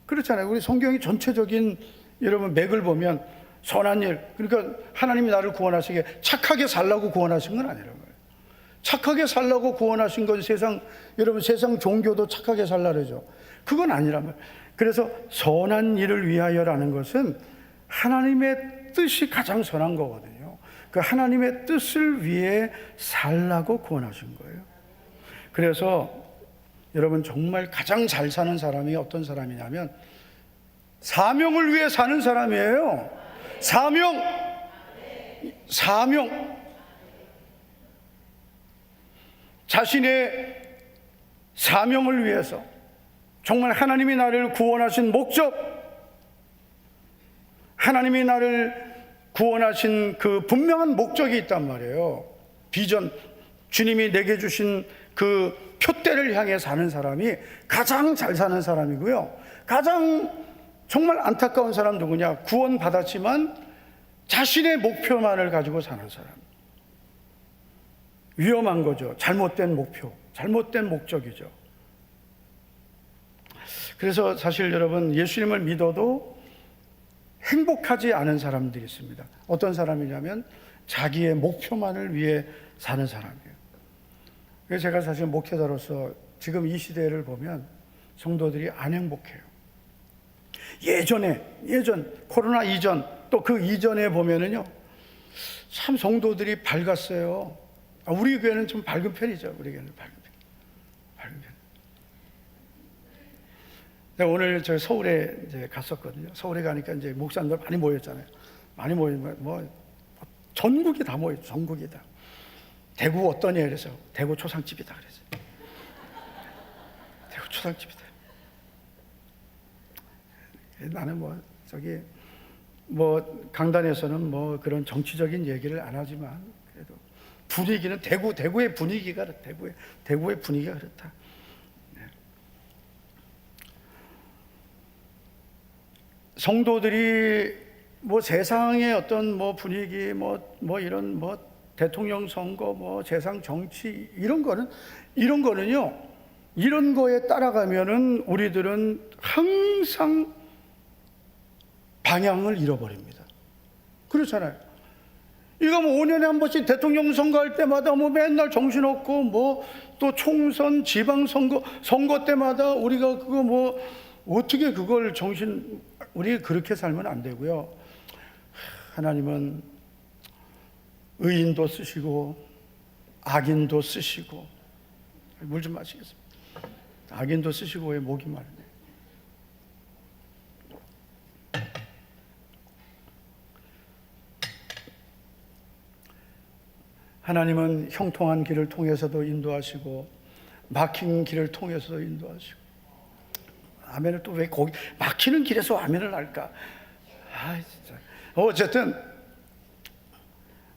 그렇잖아요. 우리 성경이 전체적인 여러분 맥을 보면 선한 일, 그러니까 하나님이 나를 구원하시게 착하게 살라고 구원하신 건 아니라는 거예요. 착하게 살라고 구원하신 건 여러분 세상 종교도 착하게 살라 그러죠. 그건 아니란 말이에요. 그래서 선한 일을 위하여라는 것은 하나님의 뜻이 가장 선한 거거든요. 그 하나님의 뜻을 위해 살라고 구원하신 거예요. 그래서 여러분 정말 가장 잘 사는 사람이 어떤 사람이냐면 사명을 위해 사는 사람이에요. 사명. 자신의 사명을 위해서, 정말 하나님이 나를 구원하신 목적, 하나님이 나를 구원하신 그 분명한 목적이 있단 말이에요. 비전, 주님이 내게 주신 그 표대를 향해 사는 사람이 가장 잘 사는 사람이고요. 가장 정말 안타까운 사람 누구냐? 구원 받았지만 자신의 목표만을 가지고 사는 사람. 위험한 거죠. 잘못된 목표, 잘못된 목적이죠. 그래서 사실 여러분 예수님을 믿어도 행복하지 않은 사람들이 있습니다. 어떤 사람이냐면 자기의 목표만을 위해 사는 사람이에요. 그래서 제가 사실 목회자로서 지금 이 시대를 보면 성도들이 안 행복해요. 예전 코로나 이전 또 그 이전에 보면은요 참 성도들이 밝았어요. 우리 교회는 좀 밝은 편이죠. 우리 교회는 밝은 편. 내가 오늘 저 서울에 이제 갔었거든요. 서울에 가니까 이제 목사님들 많이 모였잖아요. 많이 모이면 뭐 전국이 다 모였죠. 전국이 다. 대구 어떠냐 그래서 대구 초상집이다 그래서. 대구 초상집이다. 나는 뭐 저기 뭐 강단에서는 뭐 그런 정치적인 얘기를 안 하지만 그래도 분위기는 대구의 분위기가 대구의 분위기가 그렇다. 네. 성도들이 뭐 세상의 어떤 뭐 분위기 뭐 이런 뭐 대통령 선거 뭐 세상 정치 이런 거는요 이런 거에 따라가면은 우리들은 항상 방향을 잃어버립니다. 그렇잖아요. 이거 뭐 5년에 한 번씩 대통령 선거할 때마다 뭐 맨날 정신없고 뭐 또 총선 선거 때마다 우리가 그거 뭐 어떻게 그걸 우리 그렇게 살면 안 되고요. 하나님은 의인도 쓰시고 악인도 쓰시고 물 좀 마시겠습니다. 악인도 쓰시고 왜 목이 마르네. 하나님은 형통한 길을 통해서도 인도하시고 막힌 길을 통해서도 인도하시고. 아멘을 또 왜 거기 막히는 길에서 아멘을 할까? 진짜. 어쨌든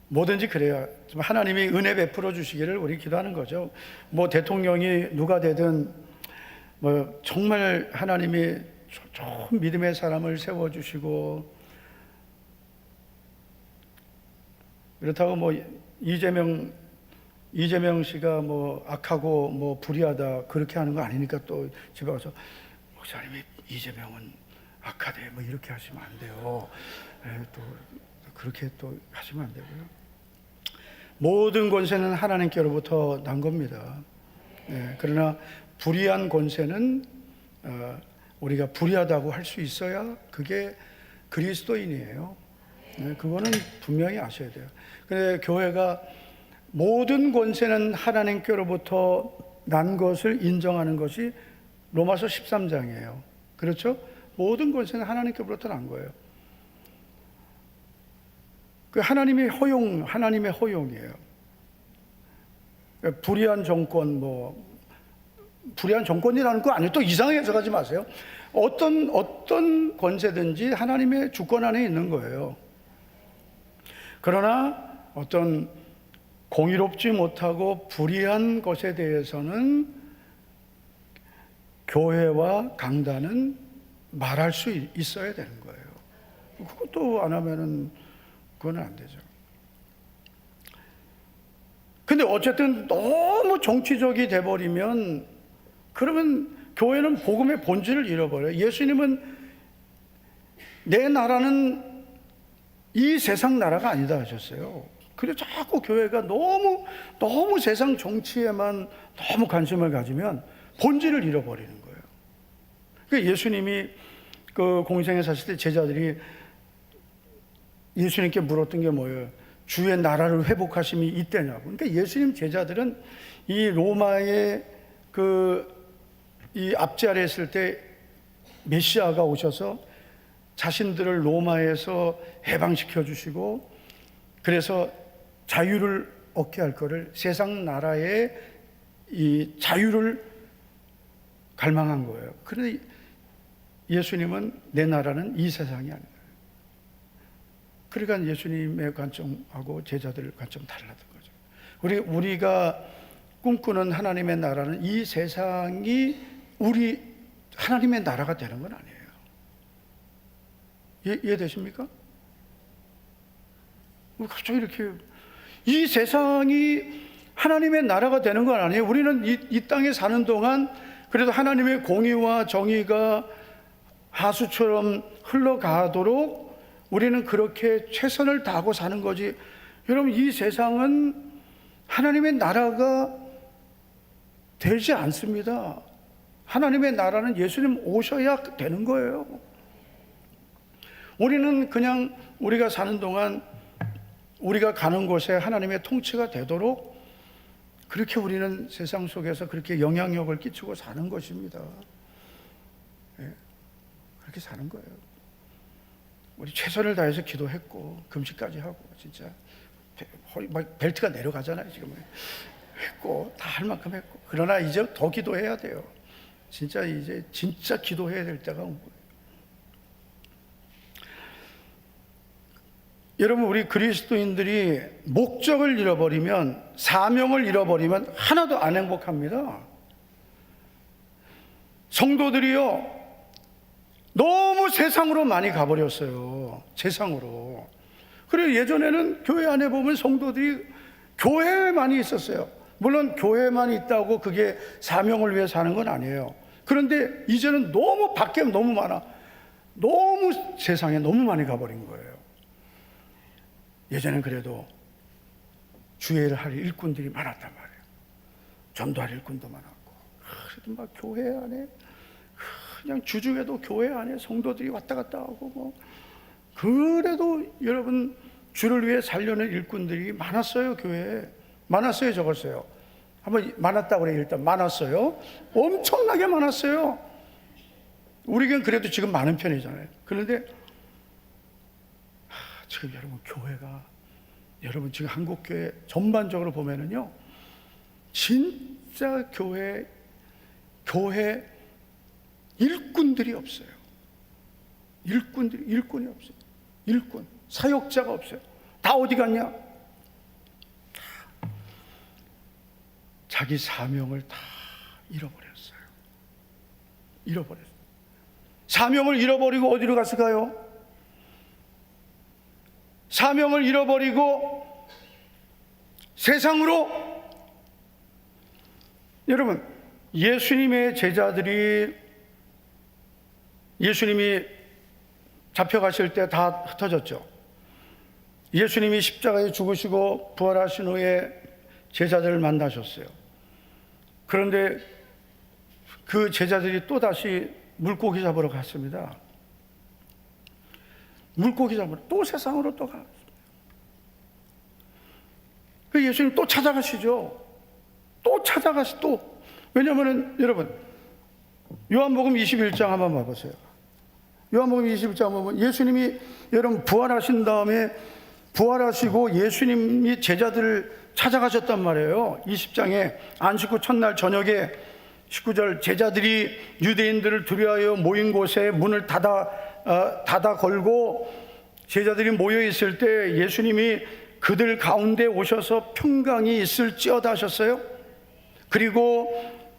뭐든지 그래요. 하나님이 은혜 베풀어 주시기를 우리 기도하는 거죠. 뭐 대통령이 누가 되든 뭐 정말 하나님이 좋은 믿음의 사람을 세워 주시고, 그렇다고 뭐 이재명 씨가 뭐 악하고 뭐 불의하다 그렇게 하는 거 아니니까 또 집에 가서 목사님이 이재명은 악하대 뭐 이렇게 하시면 안 돼요. 또 그렇게 또 하시면 안 되고요. 모든 권세는 하나님께로부터 난 겁니다. 그러나 불의한 권세는 우리가 불의하다고 할 수 있어야 그게 그리스도인이에요. 네, 그거는 분명히 아셔야 돼요. 근데 교회가 모든 권세는 하나님께로부터 난 것을 인정하는 것이 로마서 13장이에요. 그렇죠? 모든 권세는 하나님께로부터 난 거예요. 그 하나님의 허용이에요. 불의한 정권, 불의한 정권이라는 거 아니에요. 또 이상하게 해석하지 마세요. 어떤 권세든지 하나님의 주권 안에 있는 거예요. 그러나 어떤 공의롭지 못하고 불의한 것에 대해서는 교회와 강단은 말할 수 있어야 되는 거예요. 그것도 안 하면은 그건 안 되죠. 근데 어쨌든 너무 정치적이 돼버리면 그러면 교회는 복음의 본질을 잃어버려요. 예수님은 내 나라는 이 세상 나라가 아니다 하셨어요. 그래서 자꾸 교회가 너무 세상 정치에만 너무 관심을 가지면 본질을 잃어버리는 거예요. 그러니까 예수님이 그 공생에 사실 때 제자들이 예수님께 물었던 게 뭐예요? 주의 나라를 회복하심이 이때냐고. 그러니까 예수님 제자들은 이 로마의 이 앞지 아래 있을 때 메시아가 오셔서 자신들을 로마에서 해방시켜 주시고 그래서 자유를 얻게 할 거를 세상 나라의 이 자유를 갈망한 거예요. 그런데 예수님은 내 나라는 이 세상이 아니다. 그러니까 예수님의 관점하고 제자들의 관점 달랐던 거죠. 우리가 꿈꾸는 하나님의 나라는 이 세상이 하나님의 나라가 되는 건 아니에요. 이해되십니까? 갑자기 이렇게 이 세상이 하나님의 나라가 되는 건 아니에요. 우리는 이 땅에 사는 동안 그래도 하나님의 공의와 정의가 하수처럼 흘러가도록 우리는 그렇게 최선을 다하고 사는 거지. 여러분, 이 세상은 하나님의 나라가 되지 않습니다. 하나님의 나라는 예수님 오셔야 되는 거예요. 우리는 그냥 우리가 사는 동안 우리가 가는 곳에 하나님의 통치가 되도록 그렇게 우리는 세상 속에서 그렇게 영향력을 끼치고 사는 것입니다. 그렇게 사는 거예요. 우리 최선을 다해서 기도했고 금식까지 하고 진짜 막 벨트가 내려가잖아요. 지금 했고 다 할 만큼 했고 그러나 이제 더 기도해야 돼요. 이제 진짜 기도해야 될 때가 온 거예요. 여러분, 우리 그리스도인들이 목적을 잃어버리면, 사명을 잃어버리면 하나도 안 행복합니다. 성도들이요, 너무 세상으로 많이 가버렸어요. 세상으로. 그리고 예전에는 교회 안에 보면 성도들이 교회에만 있었어요. 물론 교회만 있다고 그게 사명을 위해 사는 건 아니에요. 그런데 이제는 너무 밖에 너무 많아. 너무 세상에 너무 많이 가버린 거예요. 예전엔 그래도 주일을 할 일꾼들이 많았단 말이에요. 전도할 일꾼도 많았고. 그래도 막 교회 안에 그냥 주중에도 교회 안에 성도들이 왔다 갔다 하고 그래도 여러분 주를 위해 살려는 일꾼들이 많았어요. 교회에 많았어요, 적었어요? 한번 많았다고 그래요. 일단 많았어요. 엄청나게 많았어요. 우리겐 그래도 지금 많은 편이잖아요. 그런데 지금 여러분 교회가 여러분 지금 한국 교회 전반적으로 보면은요, 진짜 교회 일꾼들이 없어요. 일꾼이 없어요. 일꾼 사역자가 없어요. 다 어디 갔냐? 자기 사명을 다 잃어버렸어요. 사명을 잃어버리고 어디로 갔을까요? 사명을 잃어버리고 세상으로. 여러분, 예수님의 제자들이 예수님이 잡혀가실 때 다 흩어졌죠. 예수님이 십자가에 죽으시고 부활하신 후에 제자들을 만나셨어요. 그런데 그 제자들이 또다시 물고기 잡으러 갔습니다. 물고기 잡으러 또 세상으로 또 가. 그 예수님 또 찾아가시죠. 또. 왜냐면은 여러분, 요한복음 21장 한번 봐보세요. 요한복음 21장 보면 예수님이 여러분 부활하신 다음에 부활하시고 예수님이 제자들을 찾아가셨단 말이에요. 20장에 안식 후 첫날 저녁에 19절 제자들이 유대인들을 두려워하여 모인 곳에 문을 닫아 걸고 제자들이 모여 있을 때 예수님이 그들 가운데 오셔서 평강이 있을지어다 하셨어요. 그리고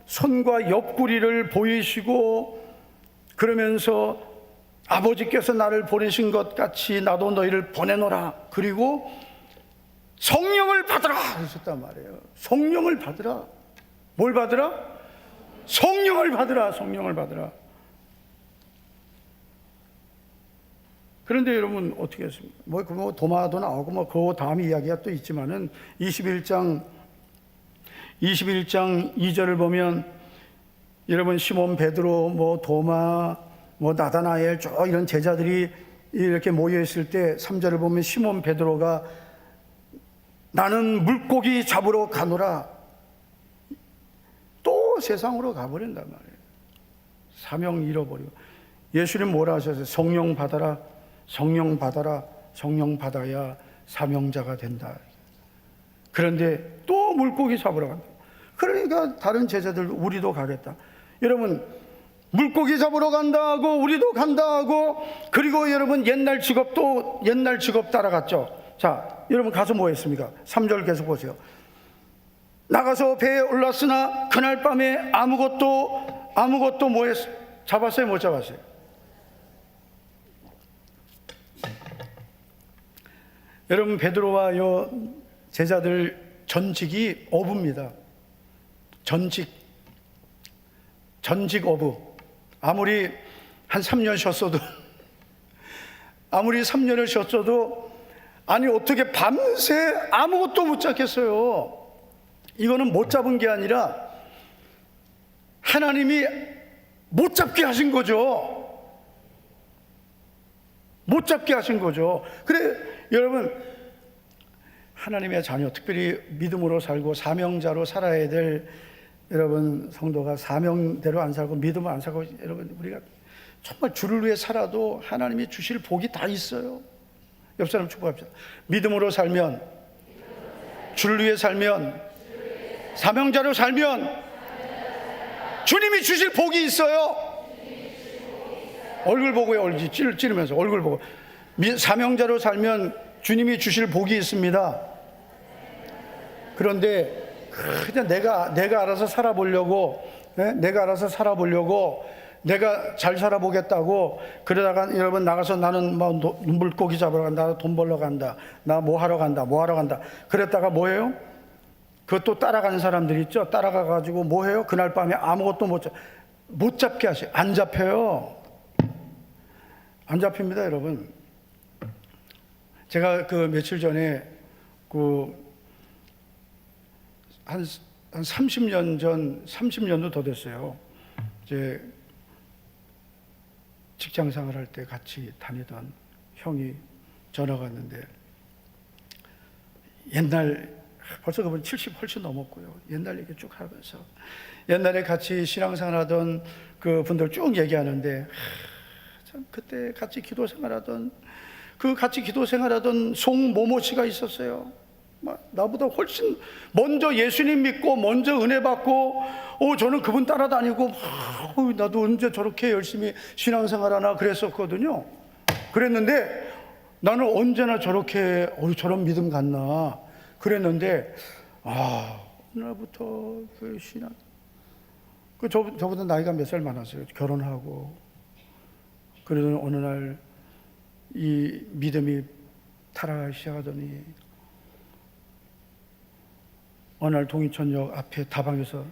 손과 옆구리를 보이시고 그러면서 아버지께서 나를 보내신 것 같이 나도 너희를 보내노라. 그리고 성령을 받으라 하셨단 말이에요. 성령을 받으라. 뭘 받으라? 성령을 받으라. 그런데 여러분 어떻게 했습니까? 뭐 도마도 나오고 뭐 그 다음 이야기가 또 있지만은 21장 2절을 보면 여러분 시몬 베드로 뭐 도마 뭐 나다나엘 쭉 이런 제자들이 이렇게 모여 있을 때 3절을 보면 시몬 베드로가 나는 물고기 잡으러 가노라. 또 세상으로 가버린단 말이에요. 사명 잃어버리고. 예수님 뭐라 하셨어요? 성령 받아라. 성령 받아야 사명자가 된다. 그런데 또 물고기 잡으러 간다. 그러니까 다른 제자들 우리도 가겠다. 여러분 물고기 잡으러 간다 하고 우리도 간다 하고 그리고 여러분 옛날 직업 따라갔죠. 자, 여러분 가서 뭐 했습니까? 3절 계속 보세요. 나가서 배에 올랐으나 그날 밤에 아무것도 뭐 했어요? 잡았어요? 못 잡았어요? 여러분 베드로와 요 제자들 전직이 어부입니다. 전직 어부. 아무리 한 3년 쉬었어도 아니 어떻게 밤새 아무것도 못 잡겠어요. 이거는 못 잡은 게 아니라 하나님이 못 잡게 하신 거죠. 그래 여러분 하나님의 자녀, 특별히 믿음으로 살고 사명자로 살아야 될 여러분 성도가 사명대로 안 살고 믿음을 안 살고 여러분 우리가 정말 주를 위해 살아도 하나님이 주실 복이 다 있어요. 옆 사람 축복합시다. 믿음으로 살면, 주를 위해 살면, 사명자로 살면 주님이 주실 복이 있어요. 얼굴 보고요. 얼굴 찌르면서 얼굴 보고. 사명자로 살면 주님이 주실 복이 있습니다. 그런데 그냥 내가 알아서 살아보려고 내가 잘 살아보겠다고 그러다가 여러분 나가서 나는 뭐 물고기 잡으러 간다, 돈 벌러 간다, 나 뭐 하러 간다 그랬다가 뭐예요? 그것도 따라가는 사람들 있죠. 따라가가지고 뭐해요? 그날 밤에 아무것도 못 잡게 하셔. 안 잡혀요. 안 잡힙니다, 여러분. 제가 그 며칠 전에 한 30년도 더 됐어요. 이제 직장 생활할 때 같이 다니던 형이 전화가 왔는데 옛날 벌써 그분 70 훨씬 넘었고요. 옛날 얘기 쭉 하면서 옛날에 같이 신앙생활하던 그 분들 쭉 얘기하는데 참 그때 같이 기도 생활하던 송모모 씨가 있었어요. 나보다 훨씬 먼저 예수님 믿고 먼저 은혜 받고 저는 그분 따라다니고 나도 언제 저렇게 열심히 신앙생활하나 그랬었거든요. 그랬는데 나는 언제나 저렇게 저런 믿음 갖나 그랬는데 오늘부터 그 신앙 저보다 나이가 몇 살 많았어요. 결혼하고 그러던 어느 날 이 믿음이 타락하기 시작하더니 어느 날 동인천역 앞에 다방에서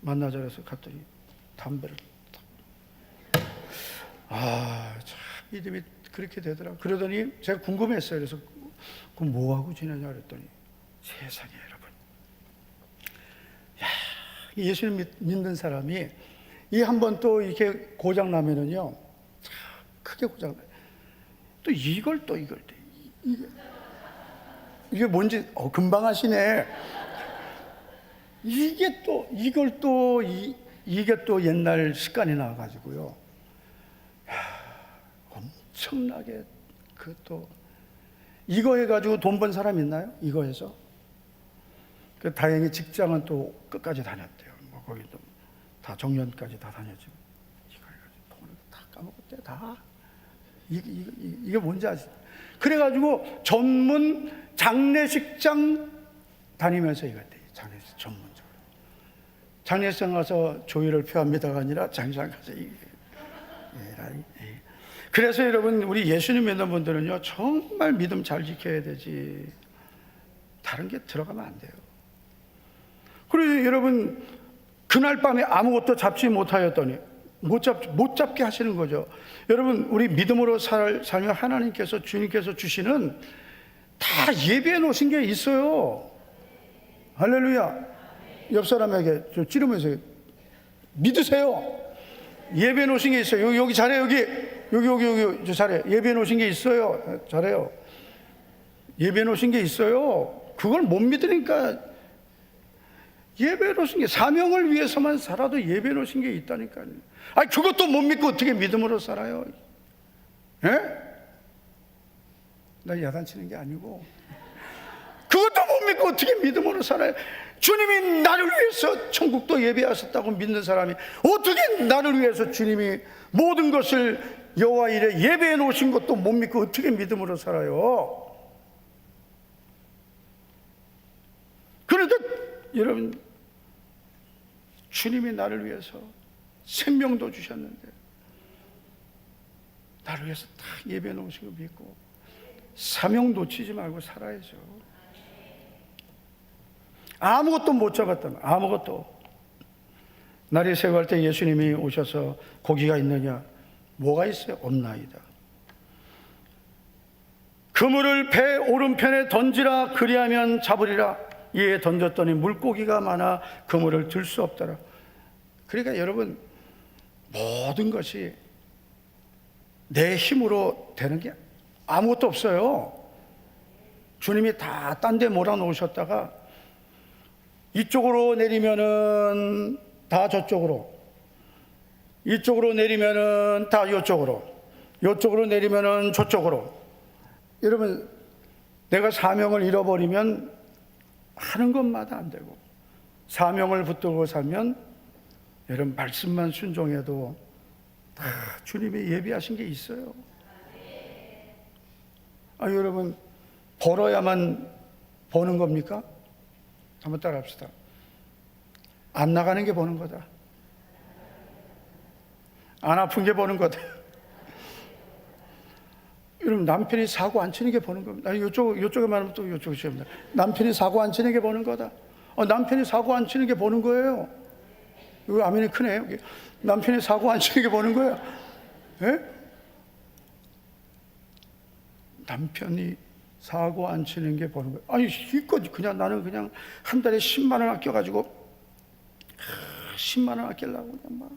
만나자 그래서 갔더니 담배를 참 믿음이 그렇게 되더라. 그러더니 제가 궁금했어요. 그래서 그럼 뭐하고 지내냐 그랬더니 세상에 여러분 예수님 믿는 사람이 이 한 번 또 이렇게 고장 나면은요 크게 고장 나요. 또 이걸 이게 뭔지 금방 하시네. 이게 또 이걸 또 이게 또 옛날 습관이 나와가지고요. 엄청나게 또 이거 해가지고 돈 번 사람 있나요? 이거 해서 다행히 직장은 또 끝까지 다녔대요. 뭐 거기도 다 정년까지 다 다녔지. 이거 해가지고 돈을 다 까먹었대 다. 이게 뭔지 아시죠? 그래가지고 전문 장례식장 다니면서 이거 돼. 장례식 전문적으로. 장례식장 가서 조의를 표합니다가 아니라 장례식장 가서 그래서 여러분, 우리 예수님 믿는 분들은요, 정말 믿음 잘 지켜야 되지. 다른 게 들어가면 안 돼요. 그리고 여러분, 그날 밤에 아무것도 잡지 못하였더니 못 잡게 하시는 거죠. 여러분, 우리 믿음으로 살며 하나님께서, 주님께서 주시는 다 예배해 놓으신 게 있어요. 할렐루야. 옆 사람에게 좀 찌르면서 믿으세요. 예배해 놓으신 게 있어요. 여기 잘해, 여기 저 잘해. 예배해 놓으신 게 있어요. 잘해요. 예배해 놓으신 게 있어요. 그걸 못 믿으니까. 예배해 놓으신 게, 사명을 위해서만 살아도 예배해 놓으신 게 있다니까요. 아니, 그것도 못 믿고 어떻게 믿음으로 살아요? 예? 나 야단치는 게 아니고, 그것도 못 믿고 어떻게 믿음으로 살아요? 주님이 나를 위해서 천국도 예배하셨다고 믿는 사람이 어떻게 나를 위해서 주님이 모든 것을 여호와 이래 예배해 놓으신 것도 못 믿고 어떻게 믿음으로 살아요? 그러니까 여러분, 주님이 나를 위해서 생명도 주셨는데 나를 위해서 다 예배해 놓으신 거 믿고 사명 놓치지 말고 살아야죠. 아무것도 못 잡았다면, 아무것도. 날이 새고 할 때 예수님이 오셔서 고기가 있느냐? 뭐가 있어요? 없나이다. 그물을 배 오른편에 던지라, 그리하면 잡으리라. 이에 던졌더니 물고기가 많아 그물을 들 수 없더라. 그러니까 여러분, 모든 것이 내 힘으로 되는 게 아무것도 없어요. 주님이 다 딴 데 몰아놓으셨다가 이쪽으로 내리면은 다 저쪽으로, 이쪽으로 내리면은 다 이쪽으로, 이쪽으로 내리면은 저쪽으로. 여러분, 내가 사명을 잃어버리면 하는 것마다 안 되고, 사명을 붙들고 살면 여러분, 말씀만 순종해도 다 주님이 예비하신 게 있어요. 여러분, 벌어야만 버는 겁니까? 한번 따라 합시다. 안 나가는 게 버는 거다. 안 아픈 게 버는 거다. 여러분, 남편이 사고 안 치는 게 버는 겁니다. 이쪽에 말하면 또 이쪽에 치입니다. 남편이 사고 안 치는 게 버는 거다. 남편이 사고 안 치는 게 버는 거예요. 이거 아멘이 크네요. 여기. 남편이 사고 안 치는 게 버는 거예요. 예? 남편이 사고 안 치는 게 버는 거예요. 아니, 이거 그냥 나는 그냥 한 달에 10만 원 아껴가지고 10만 원 아끼려고 그냥 막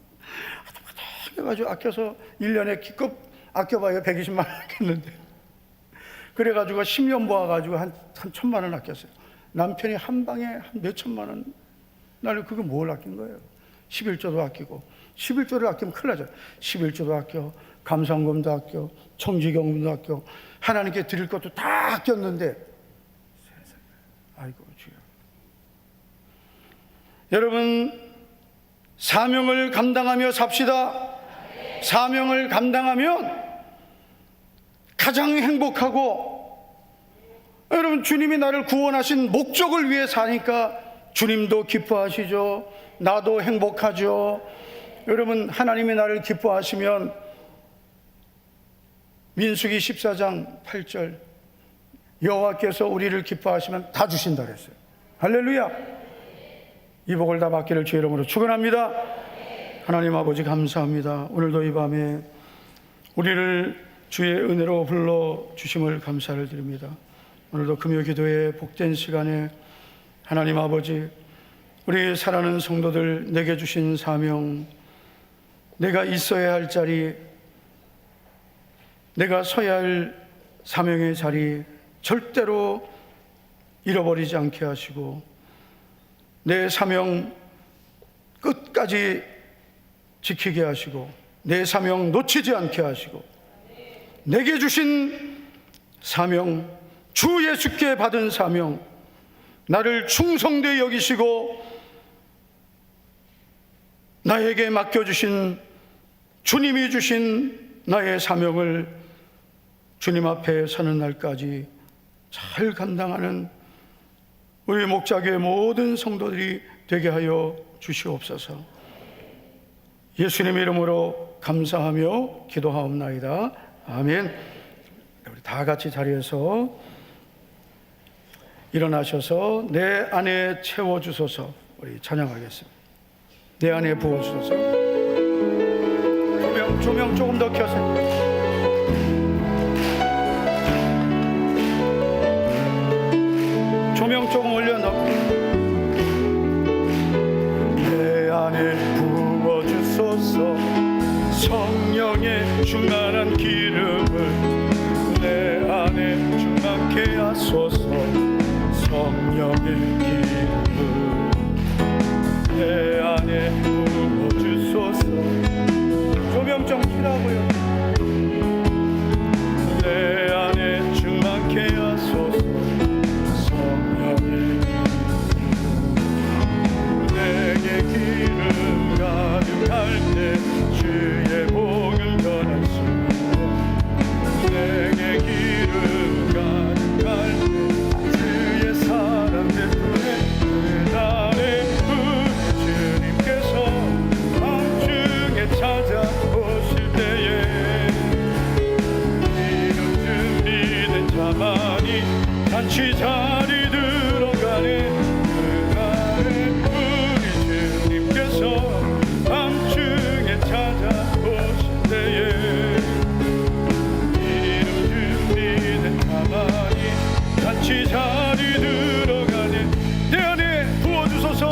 해가지고 아껴서 1년에 기껏 아껴봐요. 120만 원 아꼈는데. 그래가지고 10년 모아가지고 한 1,000만 원 아꼈어요. 남편이 한 방에 한 몇 천만 원. 나는 그거 뭘 아낀 거예요? 11조도 아끼고. 11조를 아끼면 큰일 나죠. 11조도 아껴, 감사원금도 아껴, 청지경금도 아껴, 하나님께 드릴 것도 다 아꼈는데, 세상에, 아이고 주여. 여러분, 사명을 감당하며 삽시다. 사명을 감당하면 가장 행복하고, 여러분, 주님이 나를 구원하신 목적을 위해 사니까 주님도 기뻐하시죠. 나도 행복하죠. 여러분, 하나님이 나를 기뻐하시면 민수기 14장 8절, 여호와께서 우리를 기뻐하시면 다 주신다 그랬어요. 할렐루야. 이 복을 다 받기를 주의 이름으로 축원합니다. 하나님 아버지, 감사합니다. 오늘도 이 밤에 우리를 주의 은혜로 불러 주심을 감사를 드립니다. 오늘도 금요 기도의 복된 시간에 하나님 아버지, 우리 사랑하는 성도들 내게 주신 사명, 내가 있어야 할 자리, 내가 서야 할 사명의 자리 절대로 잃어버리지 않게 하시고 내 사명 끝까지 지키게 하시고 내 사명 놓치지 않게 하시고 내게 주신 사명, 주 예수께 받은 사명, 나를 충성되이 여기시고 나에게 맡겨주신 주님이 주신 나의 사명을 주님 앞에 서는 날까지 잘 감당하는 우리 목자교회 모든 성도들이 되게 하여 주시옵소서. 예수님 이름으로 감사하며 기도하옵나이다. 아멘. 우리 다 같이 자리에서 일어나셔서 내 안에 채워주소서. 우리 찬양하겠습니다. 내 안에 부어주소서. 조명 조금 더 켜세요. 조명 조금 올려놓고 내 안에 부어주소서. 성령의 충만한 기름을 내 안에 충만케 하소서. 성령의 기름을 내 안에 부어주소서. 조명 좀 켜라고요. 내 안에 충만케 하소서. 성령의 기름 내게 기름 가득할 때 주의 복을 전할 수 있네. 내게 기름 가득할 때 주의 사랑 베푸네. 그날에 우리 주님께서 밤중에 찾아오실 때에 이름 준비된 자만이 잔치 자리 들어가네. 그날에 우리 주님께서 밤중에 찾아오실 때에 이름 준비된 자만이 잔치 자리 들어가네. 내 안에 부어주소서.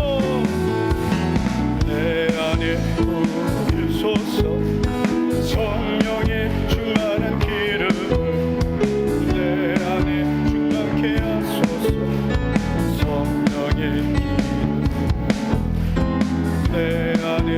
내 안에 부어주소서. 성령의 충만한 기름을 내 안에 충만케 하소서. 성령의 기름 내 안에